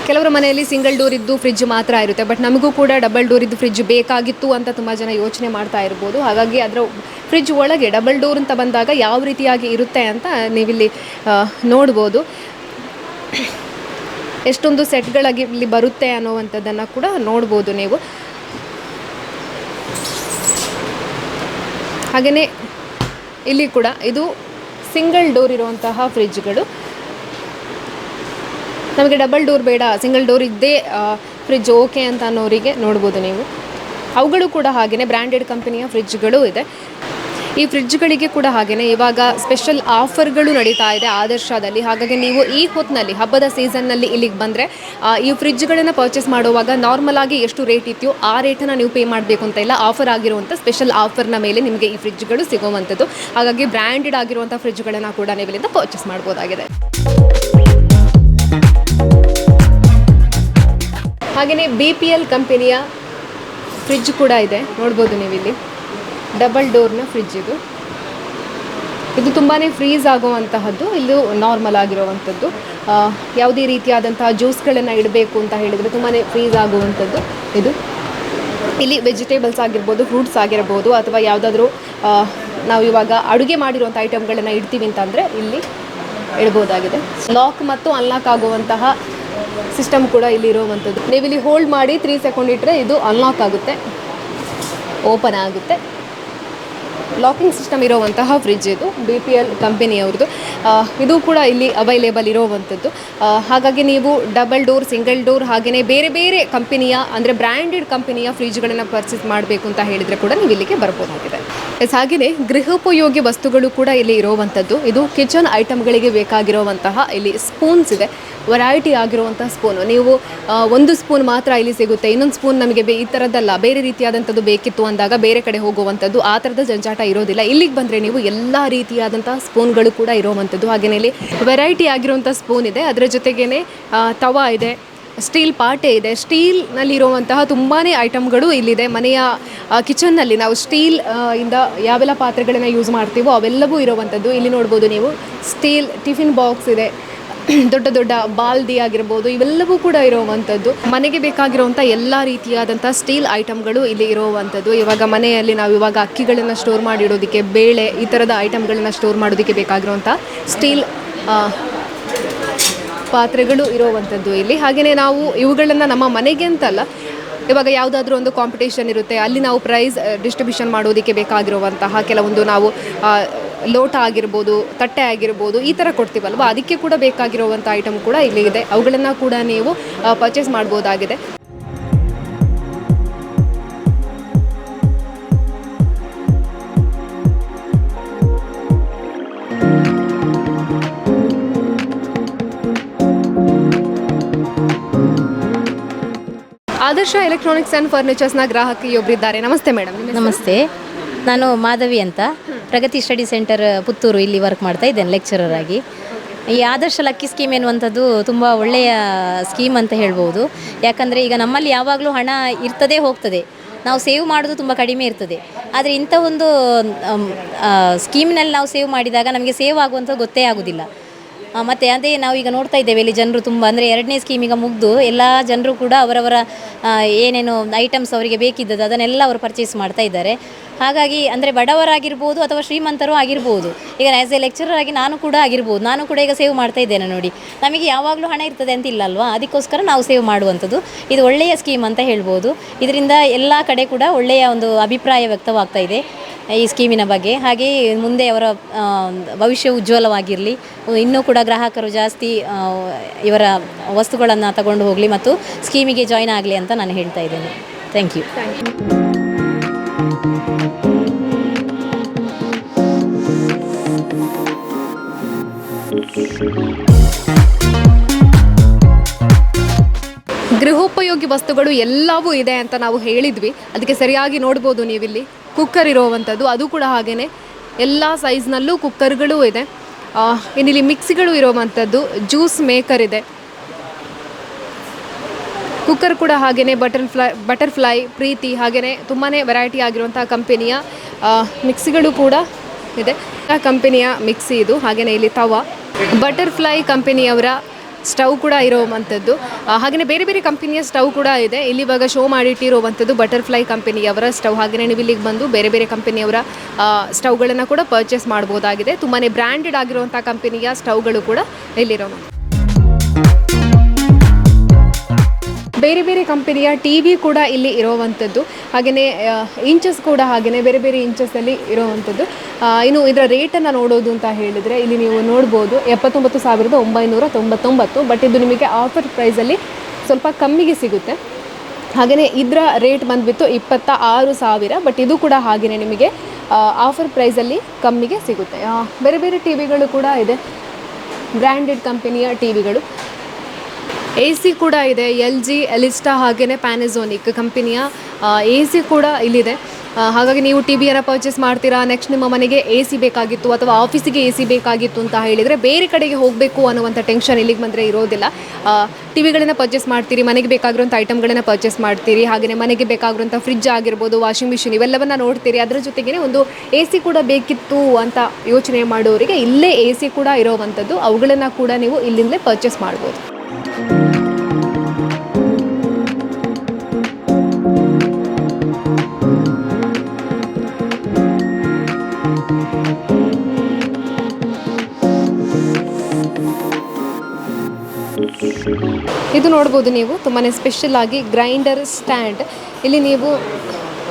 ಕೆಲವರ ಮನೆಯಲ್ಲಿ ಸಿಂಗಲ್ ಡೋರ್ ಇದ್ದು ಫ್ರಿಡ್ಜ್ ಮಾತ್ರ ಇರುತ್ತೆ. ಬಟ್ ನಮಗೂ ಕೂಡ ಡಬಲ್ ಡೋರ್ ಇದ್ದು ಫ್ರಿಡ್ಜ್ ಬೇಕಾಗಿತ್ತು ಅಂತ ತುಂಬ ಜನ ಯೋಚನೆ ಮಾಡ್ತಾ ಇರ್ಬೋದು. ಹಾಗಾಗಿ ಅದರ ಫ್ರಿಡ್ಜ್ ಒಳಗೆ ಡಬಲ್ ಡೋರ್ ಅಂತ ಬಂದಾಗ ಯಾವ ರೀತಿಯಾಗಿ ಇರುತ್ತೆ ಅಂತ ನೀವಿಲ್ಲಿ ನೋಡ್ಬೋದು. ಎಷ್ಟೊಂದು ಸೆಟ್ಗಳಾಗಿ ಇಲ್ಲಿ ಬರುತ್ತೆ ಅನ್ನೋವಂಥದ್ದನ್ನು ಕೂಡ ನೋಡ್ಬೋದು ನೀವು. ಹಾಗೆಯೇ ಇಲ್ಲಿ ಕೂಡ ಇದು ಸಿಂಗಲ್ ಡೋರ್ ಇರುವಂತಹ ಫ್ರಿಡ್ಜ್ಗಳು. ನಮಗೆ ಡಬಲ್ ಡೋರ್ ಬೇಡ, ಸಿಂಗಲ್ ಡೋರ್ ಇದ್ದೇ ಫ್ರಿಡ್ಜ್ ಓಕೆ ಅಂತ ಅನ್ನೋರಿಗೆ ನೋಡ್ಬೋದು ನೀವು. ಅವುಗಳು ಕೂಡ ಹಾಗೆಯೇ ಬ್ರ್ಯಾಂಡೆಡ್ ಕಂಪನಿಯ ಫ್ರಿಡ್ಜ್ಗಳು ಇದೆ. ಈ ಫ್ರಿಡ್ಜ್ಗಳಿಗೆ ಕೂಡ ಹಾಗೆಯೇ ಇವಾಗ ಸ್ಪೆಷಲ್ ಆಫರ್ಗಳು ನಡೀತಾ ಇದೆ ಆದರ್ಶದಲ್ಲಿ. ಹಾಗಾಗಿ ನೀವು ಈ ಹೊತ್ತಿನಲ್ಲಿ ಹಬ್ಬದ ಸೀಸನ್ನಲ್ಲಿ ಇಲ್ಲಿಗೆ ಬಂದರೆ ಈ ಫ್ರಿಡ್ಜ್ಗಳನ್ನು ಪರ್ಚೇಸ್ ಮಾಡುವಾಗ ನಾರ್ಮಲ್ ಆಗಿ ಎಷ್ಟು ರೇಟ್ ಇದೆಯೋ ಆ ರೇಟನ್ನು ನೀವು ಪೇ ಮಾಡಬೇಕು ಅಂತ ಇಲ್ಲ. ಆಫರ್ ಆಗಿರುವಂಥ ಸ್ಪೆಷಲ್ ಆಫರ್ನ ಮೇಲೆ ನಿಮಗೆ ಈ ಫ್ರಿಡ್ಜ್ಗಳು ಸಿಗುವಂಥದ್ದು. ಹಾಗಾಗಿ ಬ್ರ್ಯಾಂಡೆಡ್ ಆಗಿರುವಂಥ ಫ್ರಿಡ್ಜ್ಗಳನ್ನು ಕೂಡ ನೀವು ಇಲ್ಲಿಂದ ಪರ್ಚೇಸ್ ಮಾಡ್ಬೋದಾಗಿದೆ. ಹಾಗೆಯೇ BPL ಕಂಪನಿಯ ಫ್ರಿಡ್ಜ್ ಕೂಡ ಇದೆ. ನೋಡ್ಬೋದು ನೀವಿಲ್ಲಿ ಡಬಲ್ ಡೋರ್ನ ಫ್ರಿಡ್ಜ್. ಇದು ತುಂಬಾ ಫ್ರೀಸ್ ಆಗುವಂತಹದ್ದು. ಇದು ನಾರ್ಮಲ್ ಆಗಿರುವಂಥದ್ದು. ಯಾವುದೇ ರೀತಿಯಾದಂತಹ ಜ್ಯೂಸ್ಗಳನ್ನು ಇಡಬೇಕು ಅಂತ ಹೇಳಿದರೆ ತುಂಬಾ ಫ್ರೀಸ್ ಆಗುವಂಥದ್ದು ಇದು. ಇಲ್ಲಿ ವೆಜಿಟೇಬಲ್ಸ್ ಆಗಿರ್ಬೋದು, ಫ್ರೂಟ್ಸ್ ಆಗಿರ್ಬೋದು, ಅಥವಾ ಯಾವುದಾದ್ರೂ ನಾವು ಇವಾಗ ಅಡುಗೆ ಮಾಡಿರುವಂಥ ಐಟಮ್ಗಳನ್ನು ಇಡ್ತೀವಿ ಅಂತಂದರೆ ಇಲ್ಲಿ ಇಡ್ಬೋದಾಗಿದೆ. ಲಾಕ್ ಮತ್ತು ಅನ್ಲಾಕ್ ಆಗುವಂತಹ ಸಿಸ್ಟಮ್ ಕೂಡ ಇಲ್ಲಿ ಇರುವಂಥದ್ದು. ನೀವಿಲ್ಲಿ ಹೋಲ್ಡ್ ಮಾಡಿ 3 ಸೆಕೆಂಡ್ ಇಟ್ಟರೆ ಇದು ಅನ್ಲಾಕ್ ಆಗುತ್ತೆ, ಓಪನ್ ಆಗುತ್ತೆ. ಲಾಕಿಂಗ್ ಸಿಸ್ಟಮ್ ಇರುವಂತಹ ಫ್ರಿಡ್ಜ್ ಇದು BPL ಕಂಪನಿಯವ್ರದ್ದು. ಇದು ಕೂಡ ಇಲ್ಲಿ ಅವೈಲೇಬಲ್ ಇರುವಂಥದ್ದು. ಹಾಗಾಗಿ ನೀವು ಡಬಲ್ ಡೋರ್, ಸಿಂಗಲ್ ಡೋರ್, ಹಾಗೆಯೇ ಬೇರೆ ಬೇರೆ ಕಂಪನಿಯ ಅಂದರೆ ಬ್ರ್ಯಾಂಡೆಡ್ ಕಂಪನಿಯ ಫ್ರಿಡ್ಜ್ಗಳನ್ನು ಪರ್ಚೇಸ್ ಮಾಡಬೇಕು ಅಂತ ಹೇಳಿದರೆ ಕೂಡ ನೀವು ಇಲ್ಲಿಗೆ ಬರ್ಬೋದಾಗಿದೆ. ಹಾಗೆಯೇ ಗೃಹೋಪಯೋಗಿ ವಸ್ತುಗಳು ಕೂಡ ಇಲ್ಲಿ ಇರುವಂಥದ್ದು. ಇದು ಕಿಚನ್ ಐಟಮ್ಗಳಿಗೆ ಬೇಕಾಗಿರುವಂತಹ ಇಲ್ಲಿ ಸ್ಪೂನ್ಸ್ ಇದೆ. ವೆರೈಟಿ ಆಗಿರುವಂಥ ಸ್ಪೂನು. ನೀವು ಒಂದು ಸ್ಪೂನ್ ಮಾತ್ರ ಇಲ್ಲಿ ಸಿಗುತ್ತೆ, ಇನ್ನೊಂದು ಸ್ಪೂನ್ ನಮಗೆ ಈ ಥರದ್ದಲ್ಲ ಬೇರೆ ರೀತಿಯಾದಂಥದ್ದು ಬೇಕಿತ್ತು ಅಂದಾಗ ಬೇರೆ ಕಡೆ ಹೋಗುವಂಥದ್ದು, ಆ ಥರದ ಜಂಜಾಟ ಇರೋದಿಲ್ಲ. ಇಲ್ಲಿಗೆ ಬಂದರೆ ನೀವು ಎಲ್ಲ ರೀತಿಯಾದಂಥ ಸ್ಪೂನ್ಗಳು ಕೂಡ ಇರುವಂಥದ್ದು. ಹಾಗೆಯೇ ಇಲ್ಲಿ ವೆರೈಟಿ ಆಗಿರುವಂಥ ಸ್ಪೂನ್ ಇದೆ. ಅದರ ಜೊತೆಗೇ ತವಾ ಇದೆ, ಸ್ಟೀಲ್ ಪಾಟೆ ಇದೆ. ಸ್ಟೀಲ್ನಲ್ಲಿರುವಂತಹ ತುಂಬಾ ಐಟಮ್ಗಳು ಇಲ್ಲಿದೆ. ಮನೆಯ ಕಿಚನ್ನಲ್ಲಿ ನಾವು ಸ್ಟೀಲ್ ಇಂದ ಯಾವೆಲ್ಲ ಪಾತ್ರೆಗಳನ್ನು ಯೂಸ್ ಮಾಡ್ತೀವೋ ಅವೆಲ್ಲವೂ ಇರುವಂಥದ್ದು. ಇಲ್ಲಿ ನೋಡ್ಬೋದು ನೀವು ಸ್ಟೀಲ್ ಟಿಫಿನ್ ಬಾಕ್ಸ್ ಇದೆ, ದೊಡ್ಡ ದೊಡ್ಡ ಬಾಲ್ದಿ ಆಗಿರ್ಬೋದು, ಇವೆಲ್ಲವೂ ಕೂಡ ಇರುವಂಥದ್ದು. ಮನೆಗೆ ಬೇಕಾಗಿರುವಂಥ ಎಲ್ಲ ರೀತಿಯಾದಂಥ ಸ್ಟೀಲ್ ಐಟಮ್ಗಳು ಇಲ್ಲಿ ಇರುವಂಥದ್ದು. ಇವಾಗ ಮನೆಯಲ್ಲಿ ನಾವು ಇವಾಗ ಅಕ್ಕಿಗಳನ್ನು ಸ್ಟೋರ್ ಮಾಡಿಡೋದಕ್ಕೆ, ಬೇಳೆ ಈ ಥರದ ಐಟಮ್ಗಳನ್ನು ಸ್ಟೋರ್ ಮಾಡೋದಕ್ಕೆ ಬೇಕಾಗಿರುವಂಥ ಸ್ಟೀಲ್ ಪಾತ್ರೆಗಳು ಇರುವಂಥದ್ದು ಇಲ್ಲಿ. ಹಾಗೆಯೇ ನಾವು ಇವುಗಳನ್ನು ನಮ್ಮ ಮನೆಗೆ ಅಂತಲ್ಲ, ಇವಾಗ ಯಾವುದಾದ್ರೂ ಒಂದು ಕಾಂಪಿಟೇಷನ್ ಇರುತ್ತೆ, ಅಲ್ಲಿ ನಾವು ಪ್ರೈಸ್ ಡಿಸ್ಟ್ರಿಬ್ಯೂಷನ್ ಮಾಡೋದಕ್ಕೆ ಬೇಕಾಗಿರುವಂತಹ ಕೆಲವೊಂದು ನಾವು ಲೋಟ ಆಗಿರ್ಬೋದು, ತಟ್ಟೆ ಆಗಿರ್ಬೋದು, ಈ ಥರ ಕೊಡ್ತೀವಲ್ವ, ಅದಕ್ಕೆ ಕೂಡ ಬೇಕಾಗಿರುವಂಥ ಐಟಮ್ ಕೂಡ ಇಲ್ಲಿ ಇದೆ. ಅವುಗಳನ್ನು ಕೂಡ ನೀವು ಪರ್ಚೇಸ್ ಮಾಡ್ಬೋದಾಗಿದೆ. ಆದರ್ಶ ಎಲೆಕ್ಟ್ರಾನಿಕ್ಸ್ ಆ್ಯಂಡ್ ಫರ್ನಿಚರ್ಸ್ನ ಗ್ರಾಹಕಿಯೊಬ್ಬರಿದ್ದಾರೆ. ನಮಸ್ತೆ ಮೇಡಮ್. ನಮಸ್ತೆ, ನಾನು ಮಾಧವಿ ಅಂತ ಪ್ರಗತಿ ಸ್ಟಡಿ ಸೆಂಟರ್ ಪುತ್ತೂರು ಇಲ್ಲಿ ವರ್ಕ್ ಮಾಡ್ತಾ ಇದ್ದೇನೆ ಲೆಕ್ಚರರ್ ಆಗಿ. ಈ ಆದರ್ಶ ಲಕ್ಕಿ ಸ್ಕೀಮ್ ಎನ್ನುವಂಥದ್ದು ತುಂಬ ಒಳ್ಳೆಯ ಸ್ಕೀಮ್ ಅಂತ ಹೇಳ್ಬೋದು. ಯಾಕಂದರೆ ಈಗ ನಮ್ಮಲ್ಲಿ ಯಾವಾಗಲೂ ಹಣ ಇರ್ತದೆ ಹೋಗ್ತದೆ, ನಾವು ಸೇವ್ ಮಾಡೋದು ತುಂಬ ಕಡಿಮೆ ಇರ್ತದೆ. ಆದರೆ ಇಂಥ ಒಂದು ಸ್ಕೀಮ್ನಲ್ಲಿ ನಾವು ಸೇವ್ ಮಾಡಿದಾಗ ನಮಗೆ ಸೇವ್ ಆಗುವಂಥದ್ದು ಗೊತ್ತೇ ಆಗೋದಿಲ್ಲ. ಮತ್ತು ಅದೇ ನಾವು ಈಗ ನೋಡ್ತಾ ಇದ್ದೇವೆ ಇಲ್ಲಿ ಜನರು ತುಂಬ ಅಂದರೆ 2ನೇ ಸ್ಕೀಮ್ ಈಗ ಮುಗಿದು ಎಲ್ಲ ಜನರು ಕೂಡ ಅವರವರ ಏನೇನು ಐಟಮ್ಸ್ ಅವರಿಗೆ ಬೇಕಿದ್ದದ್ದು ಅದನ್ನೆಲ್ಲ ಅವರು ಪರ್ಚೇಸ್ ಮಾಡ್ತಾ ಇದ್ದಾರೆ. ಹಾಗಾಗಿ ಅಂದರೆ ಬಡವರಾಗಿರ್ಬೋದು ಅಥವಾ ಶ್ರೀಮಂತರು ಆಗಿರ್ಬೋದು, ಈಗ ಆ್ಯಸ್ ಎ ಲೆಕ್ಚರರ್ ಆಗಿ ನಾನು ಕೂಡ ಆಗಿರ್ಬೋದು, ನಾನು ಕೂಡ ಈಗ ಸೇವ್ ಮಾಡ್ತಾ ಇದ್ದೇನೆ. ನೋಡಿ, ನಮಗೆ ಯಾವಾಗಲೂ ಹಣ ಇರ್ತದೆ ಅಂತಿಲ್ಲ ಅಲ್ವಾ, ಅದಕ್ಕೋಸ್ಕರ ನಾವು ಸೇವ್ ಮಾಡುವಂಥದ್ದು. ಇದು ಒಳ್ಳೆಯ ಸ್ಕೀಮ್ ಅಂತ ಹೇಳ್ಬೋದು. ಇದರಿಂದ ಎಲ್ಲ ಕಡೆ ಕೂಡ ಒಳ್ಳೆಯ ಒಂದು ಅಭಿಪ್ರಾಯ ವ್ಯಕ್ತವಾಗ್ತಾ ಇದೆ ಈ ಸ್ಕೀಮಿನ ಬಗ್ಗೆ. ಹಾಗೆ ಮುಂದೆ ಅವರ ಭವಿಷ್ಯ ಉಜ್ವಲವಾಗಿರಲಿ, ಇನ್ನೂ ಕೂಡ ಗ್ರಾಹಕರು ಜಾಸ್ತಿ ಇವರ ವಸ್ತುಗಳನ್ನು ತಗೊಂಡು ಹೋಗಲಿ ಮತ್ತು ಸ್ಕೀಮಿಗೆ ಜಾಯ್ನ್ ಆಗಲಿ ಅಂತ ನಾನು ಹೇಳ್ತಾ ಇದ್ದೇನೆ. Thank you. ಗೃಹೋಪಯೋಗಿ ವಸ್ತುಗಳು ಎಲ್ಲವೂ ಇದೆ ಅಂತ ನಾವು ಹೇಳಿದ್ವಿ. ಅದಕ್ಕೆ ಸರಿಯಾಗಿ ನೋಡ್ಬೋದು ನೀವಿಲ್ಲಿ ಕುಕ್ಕರ್ ಇರೋವಂಥದ್ದು, ಅದು ಕೂಡ ಹಾಗೆಯೇ ಎಲ್ಲ ಸೈಜ್ನಲ್ಲೂ ಕುಕ್ಕರ್ಗಳೂ ಇದೆ. ಇನ್ನಿಲ್ಲಿ ಮಿಕ್ಸಿಗಳು ಇರೋವಂಥದ್ದು, ಜ್ಯೂಸ್ ಮೇಕರ್ ಇದೆ, ಕುಕ್ಕರ್ ಕೂಡ ಹಾಗೆಯೇ ಬಟರ್ಫ್ಲೈ, ಪ್ರೀತಿ, ಹಾಗೆಯೇ ತುಂಬಾ ವೆರೈಟಿ ಆಗಿರುವಂಥ ಕಂಪನಿಯ ಮಿಕ್ಸಿಗಳು ಕೂಡ ಇದೆ. ಆ ಕಂಪನಿಯ ಮಿಕ್ಸಿ ಇದು. ಹಾಗೆಯೇ ಇಲ್ಲಿ ತವಾ, ಬಟರ್ಫ್ಲೈ ಕಂಪನಿಯವರ ಸ್ಟವ್ ಕೂಡ ಇರೋವಂಥದ್ದು, ಹಾಗೆಯೇ ಬೇರೆ ಬೇರೆ ಕಂಪನಿಯ ಸ್ಟವ್ ಕೂಡ ಇದೆ. ಇಲ್ಲಿ ಇವಾಗ ಶೋ ಮಾಡಿಟ್ಟಿರುವಂಥದ್ದು ಬಟರ್ಫ್ಲೈ ಕಂಪನಿಯವರ ಸ್ಟವ್. ಹಾಗೆಯೇ ನೀವು ಇಲ್ಲಿಗೆ ಬಂದು ಬೇರೆ ಬೇರೆ ಕಂಪನಿಯವರ ಸ್ಟವ್ಗಳನ್ನು ಕೂಡ ಪರ್ಚೇಸ್ ಮಾಡ್ಬೋದಾಗಿದೆ. ತುಂಬಾ ಬ್ರ್ಯಾಂಡೆಡ್ ಆಗಿರುವಂಥ ಕಂಪನಿಯ ಸ್ಟವ್ಗಳು ಕೂಡ ಇಲ್ಲಿರೋ. ಬೇರೆ ಬೇರೆ ಕಂಪನಿಯ ಟಿ ವಿ ಕೂಡ ಇಲ್ಲಿ ಇರೋವಂಥದ್ದು, ಹಾಗೆಯೇ ಇಂಚಸ್ ಕೂಡ ಹಾಗೆಯೇ ಬೇರೆ ಬೇರೆ ಇಂಚಸ್ಸಲ್ಲಿ ಇರೋವಂಥದ್ದು. ಇನ್ನು ಇದರ ರೇಟನ್ನು ನೋಡೋದು ಅಂತ ಹೇಳಿದರೆ ಇಲ್ಲಿ ನೀವು ನೋಡ್ಬೋದು 79,999. ಬಟ್ ಇದು ನಿಮಗೆ ಆಫರ್ ಪ್ರೈಸಲ್ಲಿ ಸ್ವಲ್ಪ ಕಮ್ಮಿಗೆ ಸಿಗುತ್ತೆ. ಹಾಗೆಯೇ ಇದರ ರೇಟ್ ಬಂದುಬಿಟ್ಟು 26,000. ಬಟ್ ಇದು ಕೂಡ ಹಾಗೆಯೇ ನಿಮಗೆ ಆಫರ್ ಪ್ರೈಸಲ್ಲಿ ಕಮ್ಮಿಗೆ ಸಿಗುತ್ತೆ. ಬೇರೆ ಬೇರೆ ಟಿ ವಿಗಳು ಕೂಡ ಇದೆ, ಬ್ರ್ಯಾಂಡೆಡ್ ಕಂಪನಿಯ ಟಿ ವಿಗಳು. AC ಕೂಡ ಇದೆ, LG, ಎಲಿಸ್ಟಾ, ಹಾಗೆಯೇ ಪ್ಯಾನಸೋನಿಕ್ ಕಂಪನಿಯ AC ಕೂಡ ಇಲ್ಲಿದೆ. ಹಾಗಾಗಿ ನೀವು ಟಿ ವಿಯನ್ನು ಪರ್ಚೇಸ್ ಮಾಡ್ತೀರಾ, ನೆಕ್ಸ್ಟ್ ನಿಮ್ಮ ಮನೆಗೆ AC ಬೇಕಾಗಿತ್ತು ಅಥವಾ ಆಫೀಸಿಗೆ AC ಬೇಕಾಗಿತ್ತು ಅಂತ ಹೇಳಿದರೆ ಬೇರೆ ಕಡೆಗೆ ಹೋಗಬೇಕು ಅನ್ನುವಂಥ ಟೆನ್ಷನ್ ಇಲ್ಲಿಗೆ ಬಂದರೆ ಇರೋದಿಲ್ಲ. ಟಿ ವಿಗಳನ್ನು ಪರ್ಚೇಸ್ ಮಾಡ್ತೀರಿ, ಮನೆಗೆ ಬೇಕಾಗಿರುವಂಥ ಐಟಮ್ಗಳನ್ನು ಪರ್ಚೇಸ್ ಮಾಡ್ತೀರಿ, ಹಾಗೆಯೇ ಮನೆಗೆ ಬೇಕಾಗಿರುವಂಥ ಫ್ರಿಜ್ ಆಗಿರ್ಬೋದು, ವಾಷಿಂಗ್ ಮಿಷಿನ್ ಇವೆಲ್ಲವನ್ನು ನೋಡ್ತೀರಿ. ಅದರ ಜೊತೆಗೇ ಒಂದು AC ಕೂಡ ಬೇಕಿತ್ತು ಅಂತ ಯೋಚನೆ ಮಾಡೋರಿಗೆ ಇಲ್ಲೇ AC ಕೂಡ ಇರೋವಂಥದ್ದು, ಅವುಗಳನ್ನು ಕೂಡ ನೀವು ಇಲ್ಲಿಂದಲೇ ಪರ್ಚೇಸ್ ಮಾಡ್ಬೋದು. ಇದು ನೋಡ್ಬೋದು ನೀವು ತುಂಬಾ ಸ್ಪೆಷಲ್ ಆಗಿ ಗ್ರೈಂಡರ್ ಸ್ಟ್ಯಾಂಡ್. ಇಲ್ಲಿ ನೀವು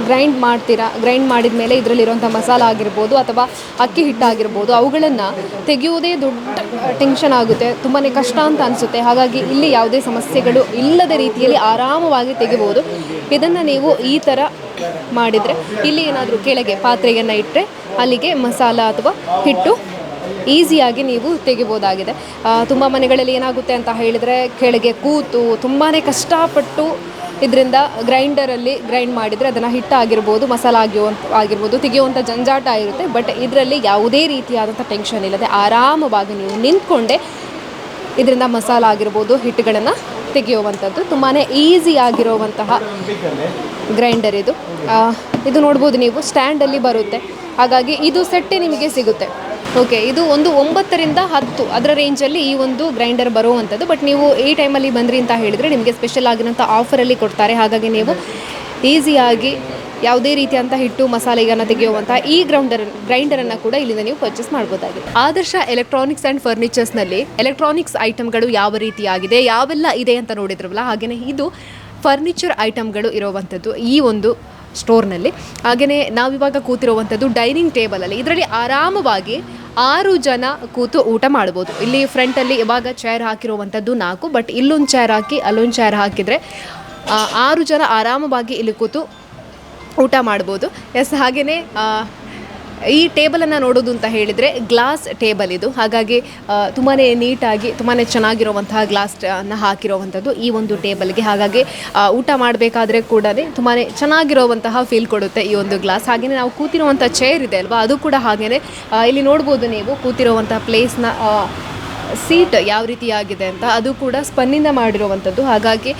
ಗ್ರೈಂಡ್ ಮಾಡ್ತೀರಾ, ಗ್ರೈಂಡ್ ಮಾಡಿದ ಮೇಲೆ ಇದರಲ್ಲಿರುವಂಥ ಮಸಾಲ ಆಗಿರ್ಬೋದು ಅಥವಾ ಅಕ್ಕಿ ಹಿಟ್ಟಾಗಿರ್ಬೋದು ಅವುಗಳನ್ನು ತೆಗೆಯುವುದೇ ದೊಡ್ಡ ಟೆನ್ಷನ್ ಆಗುತ್ತೆ, ತುಂಬಾ ಕಷ್ಟ ಅಂತ ಅನಿಸುತ್ತೆ. ಹಾಗಾಗಿ ಇಲ್ಲಿ ಯಾವುದೇ ಸಮಸ್ಯೆಗಳು ಇಲ್ಲದ ರೀತಿಯಲ್ಲಿ ಆರಾಮವಾಗಿ ತೆಗಿಬೋದು. ಇದನ್ನು ನೀವು ಈ ಥರ ಮಾಡಿದರೆ ಇಲ್ಲಿ ಏನಾದರೂ ಕೆಳಗೆ ಪಾತ್ರೆಯನ್ನು ಇಟ್ಟರೆ ಅಲ್ಲಿಗೆ ಮಸಾಲ ಅಥವಾ ಹಿಟ್ಟು ಈಸಿಯಾಗಿ ನೀವು ತೆಗಿಬೋದಾಗಿದೆ. ತುಂಬ ಮನೆಗಳಲ್ಲಿ ಏನಾಗುತ್ತೆ ಅಂತ ಹೇಳಿದರೆ ಕೆಳಗೆ ಕೂತು ತುಂಬಾ ಕಷ್ಟಪಟ್ಟು ಇದರಿಂದ ಗ್ರೈಂಡರಲ್ಲಿ ಗ್ರೈಂಡ್ ಮಾಡಿದರೆ ಅದನ್ನು ಹಿಟ್ಟಾಗಿರ್ಬೋದು, ಮಸಾಲ ಆಗಿರ್ಬೋದು ತೆಗೆಯುವಂಥ ಜಂಜಾಟ ಇರುತ್ತೆ. ಬಟ್ ಇದರಲ್ಲಿ ಯಾವುದೇ ರೀತಿಯಾದಂಥ ಟೆನ್ಷನ್ ಇಲ್ಲದೆ ಆರಾಮವಾಗಿ ನೀವು ನಿಂತ್ಕೊಂಡೆ ಇದರಿಂದ ಮಸಾಲ ಆಗಿರ್ಬೋದು ಹಿಟ್ಟುಗಳನ್ನು ತೆಗೆಯುವಂಥದ್ದು ತುಂಬಾ ಈಸಿ ಆಗಿರುವಂತಹ ಗ್ರೈಂಡರ್ ಇದು. ಇದು ನೋಡ್ಬೋದು ನೀವು ಸ್ಟ್ಯಾಂಡಲ್ಲಿ ಬರುತ್ತೆ, ಹಾಗಾಗಿ ಇದು ಸೆಟ್ಟೇ ನಿಮಗೆ ಸಿಗುತ್ತೆ. ಓಕೆ, ಇದು ಒಂದು 9 ರಿಂದ 10 ಅದರ ರೇಂಜಲ್ಲಿ ಈ ಒಂದು ಗ್ರೈಂಡರ್ ಬರುವಂಥದ್ದು. ಬಟ್ ನೀವು ಈ ಟೈಮಲ್ಲಿ ಬಂದ್ರಿ ಅಂತ ಹೇಳಿದರೆ ನಿಮಗೆ ಸ್ಪೆಷಲ್ ಆಗಿರೋಂಥ ಆಫರಲ್ಲಿ ಕೊಡ್ತಾರೆ. ಹಾಗಾಗಿ ನೀವು ಈಸಿಯಾಗಿ ಯಾವುದೇ ರೀತಿಯಂಥ ಹಿಟ್ಟು ಮಸಾಲೆಗಳನ್ನು ತೆಗೆಯುವಂಥ ಈ ಗ್ರೈಂಡರನ್ನು ಕೂಡ ಇಲ್ಲಿಂದ ನೀವು ಪರ್ಚೇಸ್ ಮಾಡ್ಬೋದಾಗಿದೆ. ಆದರ್ಶ ಎಲೆಕ್ಟ್ರಾನಿಕ್ಸ್ ಆ್ಯಂಡ್ ಫರ್ನಿಚರ್ಸ್ನಲ್ಲಿ ಎಲೆಕ್ಟ್ರಾನಿಕ್ಸ್ ಐಟಮ್ಗಳು ಯಾವ ರೀತಿಯಾಗಿದೆ, ಯಾವೆಲ್ಲ ಇದೆ ಅಂತ ನೋಡಿದ್ರವಲ್ಲ, ಹಾಗೆಯೇ ಇದು ಫರ್ನಿಚರ್ ಐಟಮ್ಗಳು ಇರುವಂಥದ್ದು ಈ ಒಂದು ಸ್ಟೋರ್ನಲ್ಲಿ. ಹಾಗೆಯೇ ನಾವಿವಾಗ ಕೂತಿರುವಂಥದ್ದು ಡೈನಿಂಗ್ ಟೇಬಲಲ್ಲಿ. ಇದರಲ್ಲಿ ಆರಾಮವಾಗಿ 6 ಜನ ಕೂತು ಊಟ ಮಾಡ್ಬೋದು. ಇಲ್ಲಿ ಫ್ರಂಟಲ್ಲಿ ಇವಾಗ ಚೇರ್ ಹಾಕಿರುವಂಥದ್ದು 4, ಬಟ್ ಇಲ್ಲೊಂದು ಚೇರ್ ಹಾಕಿ ಅಲ್ಲೊಂದು ಚೇರ್ ಹಾಕಿದರೆ 6 ಜನ ಆರಾಮವಾಗಿ ಇಲ್ಲಿ ಕೂತು ಊಟ ಮಾಡ್ಬೋದು. ಎಸ್, ಹಾಗೆಯೇ ಈ ಟೇಬಲನ್ನು ನೋಡೋದು ಅಂತ ಹೇಳಿದರೆ ಗ್ಲಾಸ್ ಟೇಬಲ್ ಇದು. ಹಾಗಾಗಿ ತುಂಬಾ ನೀಟಾಗಿ ತುಂಬಾ ಚೆನ್ನಾಗಿರುವಂತಹ ಗ್ಲಾಸನ್ನು ಹಾಕಿರುವಂಥದ್ದು ಈ ಒಂದು ಟೇಬಲ್ಗೆ. ಹಾಗಾಗಿ ಊಟ ಮಾಡಬೇಕಾದ್ರೆ ಕೂಡ ತುಂಬಾ ಚೆನ್ನಾಗಿರುವಂತಹ ಫೀಲ್ ಕೊಡುತ್ತೆ ಈ ಒಂದು ಗ್ಲಾಸ್. ಹಾಗೆಯೇ ನಾವು ಕೂತಿರುವಂಥ ಚೇರ್ ಇದೆ ಅಲ್ವಾ, ಅದು ಕೂಡ ಹಾಗೆಯೇ ಇಲ್ಲಿ ನೋಡ್ಬೋದು ನೀವು ಕೂತಿರುವಂಥ ಪ್ಲೇಸ್ನ ಸೀಟ್ ಯಾವ ರೀತಿಯಾಗಿದೆ ಅಂತ. ಅದು ಕೂಡ ಸ್ಪನ್ನಿಂದ ಮಾಡಿರುವಂಥದ್ದು. ಹಾಗಾಗಿ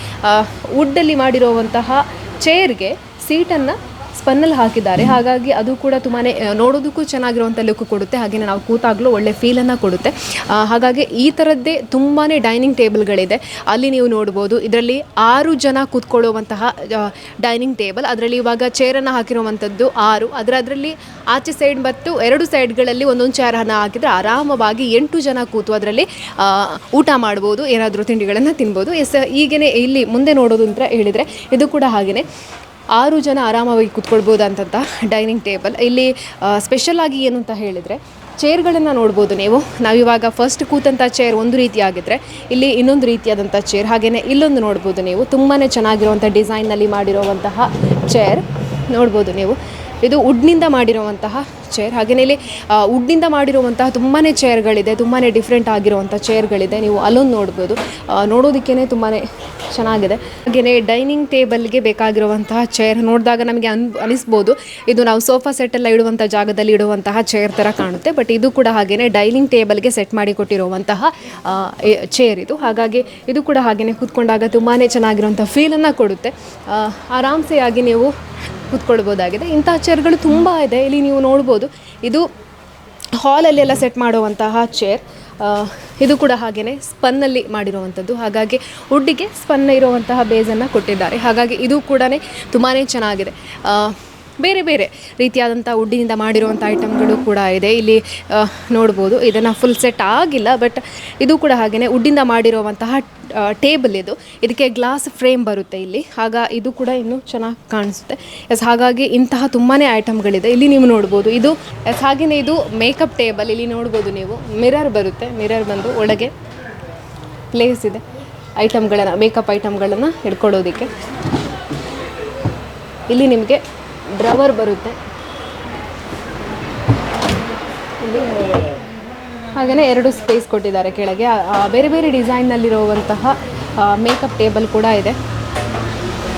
ವುಡ್ಡಲ್ಲಿ ಮಾಡಿರುವಂತಹ ಚೇರ್ಗೆ ಸೀಟನ್ನು ಸ್ಪನ್ನಲ್ಲಿ ಹಾಕಿದ್ದಾರೆ. ಹಾಗಾಗಿ ಅದು ಕೂಡ ತುಂಬಾ ನೋಡೋದಕ್ಕೂ ಚೆನ್ನಾಗಿರುವಂಥ ಲುಕ್ ಕೊಡುತ್ತೆ. ಹಾಗೆಯೇ ನಾವು ಕೂತಾಗಲೂ ಒಳ್ಳೆ ಫೀಲನ್ನು ಕೊಡುತ್ತೆ. ಹಾಗಾಗಿ ಈ ಥರದ್ದೇ ತುಂಬಾ ಡೈನಿಂಗ್ ಟೇಬಲ್ಗಳಿದೆ. ಅಲ್ಲಿ ನೀವು ನೋಡ್ಬೋದು ಇದರಲ್ಲಿ 6 ಜನ ಕೂತ್ಕೊಳ್ಳುವಂತಹ ಡೈನಿಂಗ್ ಟೇಬಲ್. ಅದರಲ್ಲಿ ಇವಾಗ ಚೇರನ್ನು ಹಾಕಿರುವಂಥದ್ದು 6. ಅದರಲ್ಲಿ ಆಚೆ ಸೈಡ್ ಮತ್ತು 2 ಸೈಡ್ಗಳಲ್ಲಿ ಒಂದೊಂದು ಚೇರನ್ನು ಹಾಕಿದರೆ ಆರಾಮವಾಗಿ 8 ಜನ ಕೂತು ಅದರಲ್ಲಿ ಊಟ ಮಾಡ್ಬೋದು, ಏನಾದರೂ ತಿಂಡಿಗಳನ್ನು ತಿನ್ಬೋದು. ಈಗೇ ಇಲ್ಲಿ ಮುಂದೆ ನೋಡೋದು ಅಂತ ಹೇಳಿದರೆ ಇದು ಕೂಡ ಹಾಗೆಯೇ 6 ಜನ ಆರಾಮವಾಗಿ ಕೂತ್ಕೊಳ್ಬೋದಂಥ ಡೈನಿಂಗ್ ಟೇಬಲ್. ಇಲ್ಲಿ ಸ್ಪೆಷಲಾಗಿ ಏನು ಅಂತ ಹೇಳಿದರೆ ಚೇರ್ಗಳನ್ನು ನೋಡ್ಬೋದು ನೀವು. ನಾವಿವಾಗ ಫಸ್ಟ್ ಕೂತಂಥ ಚೇರ್ ಒಂದು ರೀತಿಯಾಗಿದ್ದರೆ ಇಲ್ಲಿ ಇನ್ನೊಂದು ರೀತಿಯಾದಂಥ ಚೇರ್. ಹಾಗೆಯೇ ಇಲ್ಲೊಂದು ನೋಡ್ಬೋದು ನೀವು, ತುಂಬಾ ಚೆನ್ನಾಗಿರುವಂಥ ಡಿಸೈನ್ನಲ್ಲಿ ಮಾಡಿರುವಂತಹ ಚೇರ್ ನೋಡ್ಬೋದು ನೀವು. ಇದು ವುಡ್ನಿಂದ ಮಾಡಿರುವಂತಹ ಚೇರ್. ಹಾಗೆಯೇ ಇಲ್ಲಿ ವುಡ್ನಿಂದ ಮಾಡಿರುವಂತಹ ತುಂಬಾ ಚೇರ್ಗಳಿದೆ, ತುಂಬಾ ಡಿಫ್ರೆಂಟ್ ಆಗಿರುವಂಥ ಚೇರ್ಗಳಿದೆ. ನೀವು ಅಲ್ಲೊಂದು ನೋಡ್ಬೋದು, ನೋಡೋದಕ್ಕೇ ತುಂಬಾ ಚೆನ್ನಾಗಿದೆ. ಹಾಗೆಯೇ ಡೈನಿಂಗ್ ಟೇಬಲ್ಗೆ ಬೇಕಾಗಿರುವಂತಹ ಚೇರ್ ನೋಡಿದಾಗ ನಮಗೆ ಅನಿಸ್ಬೋದು ಇದು ನಾವು ಸೋಫಾ ಸೆಟ್ಟೆಲ್ಲ ಇಡುವಂಥ ಜಾಗದಲ್ಲಿ ಇಡುವಂತಹ ಚೇರ್ ಥರ ಕಾಣುತ್ತೆ. ಬಟ್ ಇದು ಕೂಡ ಹಾಗೆಯೇ ಡೈನಿಂಗ್ ಟೇಬಲ್ಗೆ ಸೆಟ್ ಮಾಡಿ ಕೊಟ್ಟಿರುವಂತಹ ಚೇರ್ ಇದು. ಹಾಗಾಗಿ ಇದು ಕೂಡ ಹಾಗೆಯೇ ಕೂತ್ಕೊಂಡಾಗ ತುಂಬಾ ಚೆನ್ನಾಗಿರುವಂಥ ಫೀಲನ್ನು ಕೊಡುತ್ತೆ. ಆರಾಮ್ಸೆ ಆಗಿ ನೀವು ಕೂತ್ಕೊಳ್ಬೋದಾಗಿದೆ. ಇಂಥ ಚೇರ್ಗಳು ತುಂಬ ಇದೆ. ಇಲ್ಲಿ ನೀವು ನೋಡ್ಬೋದು ಇದು ಹಾಲಲ್ಲೆಲ್ಲ ಸೆಟ್ ಮಾಡುವಂತಹ ಚೇರ್. ಇದು ಕೂಡ ಹಾಗೆಯೇ ಸ್ಪನ್ನಲ್ಲಿ ಮಾಡಿರುವಂಥದ್ದು. ಹಾಗಾಗಿ ವುಡ್ಡಿಗೆ ಸ್ಪನ್ ಇರುವಂತಹ ಬೇಸನ್ನು ಕೊಟ್ಟಿದ್ದಾರೆ. ಹಾಗಾಗಿ ಇದು ಕೂಡ ತುಂಬಾ ಚೆನ್ನಾಗಿದೆ. ಬೇರೆ ಬೇರೆ ರೀತಿಯಾದಂಥ ವುಡ್ಡಿನಿಂದ ಮಾಡಿರುವಂಥ ಐಟಮ್ಗಳು ಕೂಡ ಇದೆ. ಇಲ್ಲಿ ನೋಡ್ಬೋದು ಇದನ್ನು ಫುಲ್ ಸೆಟ್ ಆಗಿಲ್ಲ, ಬಟ್ ಇದು ಕೂಡ ಹಾಗೆಯೇ ವುಡ್ಡಿಂದ ಮಾಡಿರುವಂತಹ ಟೇಬಲ್ ಇದು. ಇದಕ್ಕೆ ಗ್ಲಾಸ್ ಫ್ರೇಮ್ ಬರುತ್ತೆ ಇಲ್ಲಿ. ಇದು ಕೂಡ ಇನ್ನೂ ಚೆನ್ನಾಗಿ ಕಾಣಿಸುತ್ತೆ. ಹಾಗಾಗಿ ಇಂತಹ ತುಂಬಾ ಐಟಮ್ಗಳಿದೆ. ಇಲ್ಲಿ ನೀವು ನೋಡ್ಬೋದು ಇದು ಹಾಗೆಯೇ ಇದು ಮೇಕಪ್ ಟೇಬಲ್. ಇಲ್ಲಿ ನೋಡ್ಬೋದು ನೀವು ಮಿರರ್ ಬರುತ್ತೆ. ಮಿರರ್ ಬಂದು ಒಳಗೆ ಪ್ಲೇಸ್ ಇದೆ ಐಟಮ್ಗಳನ್ನು, ಮೇಕಪ್ ಐಟಮ್ಗಳನ್ನು ಹಿಡ್ಕೊಳ್ಳೋದಕ್ಕೆ. ಇಲ್ಲಿ ನಿಮಗೆ ಡ್ರವರ್ ಬರುತ್ತೆ. ಇಲ್ಲಿ ಹಾಗೆಯೇ 2 ಸ್ಪೇಸ್ ಕೊಟ್ಟಿದ್ದಾರೆ ಕೆಳಗೆ. ಬೇರೆ ಬೇರೆ ಡಿಸೈನ್ನಲ್ಲಿರುವಂತಹ ಮೇಕಪ್ ಟೇಬಲ್ ಕೂಡ ಇದೆ.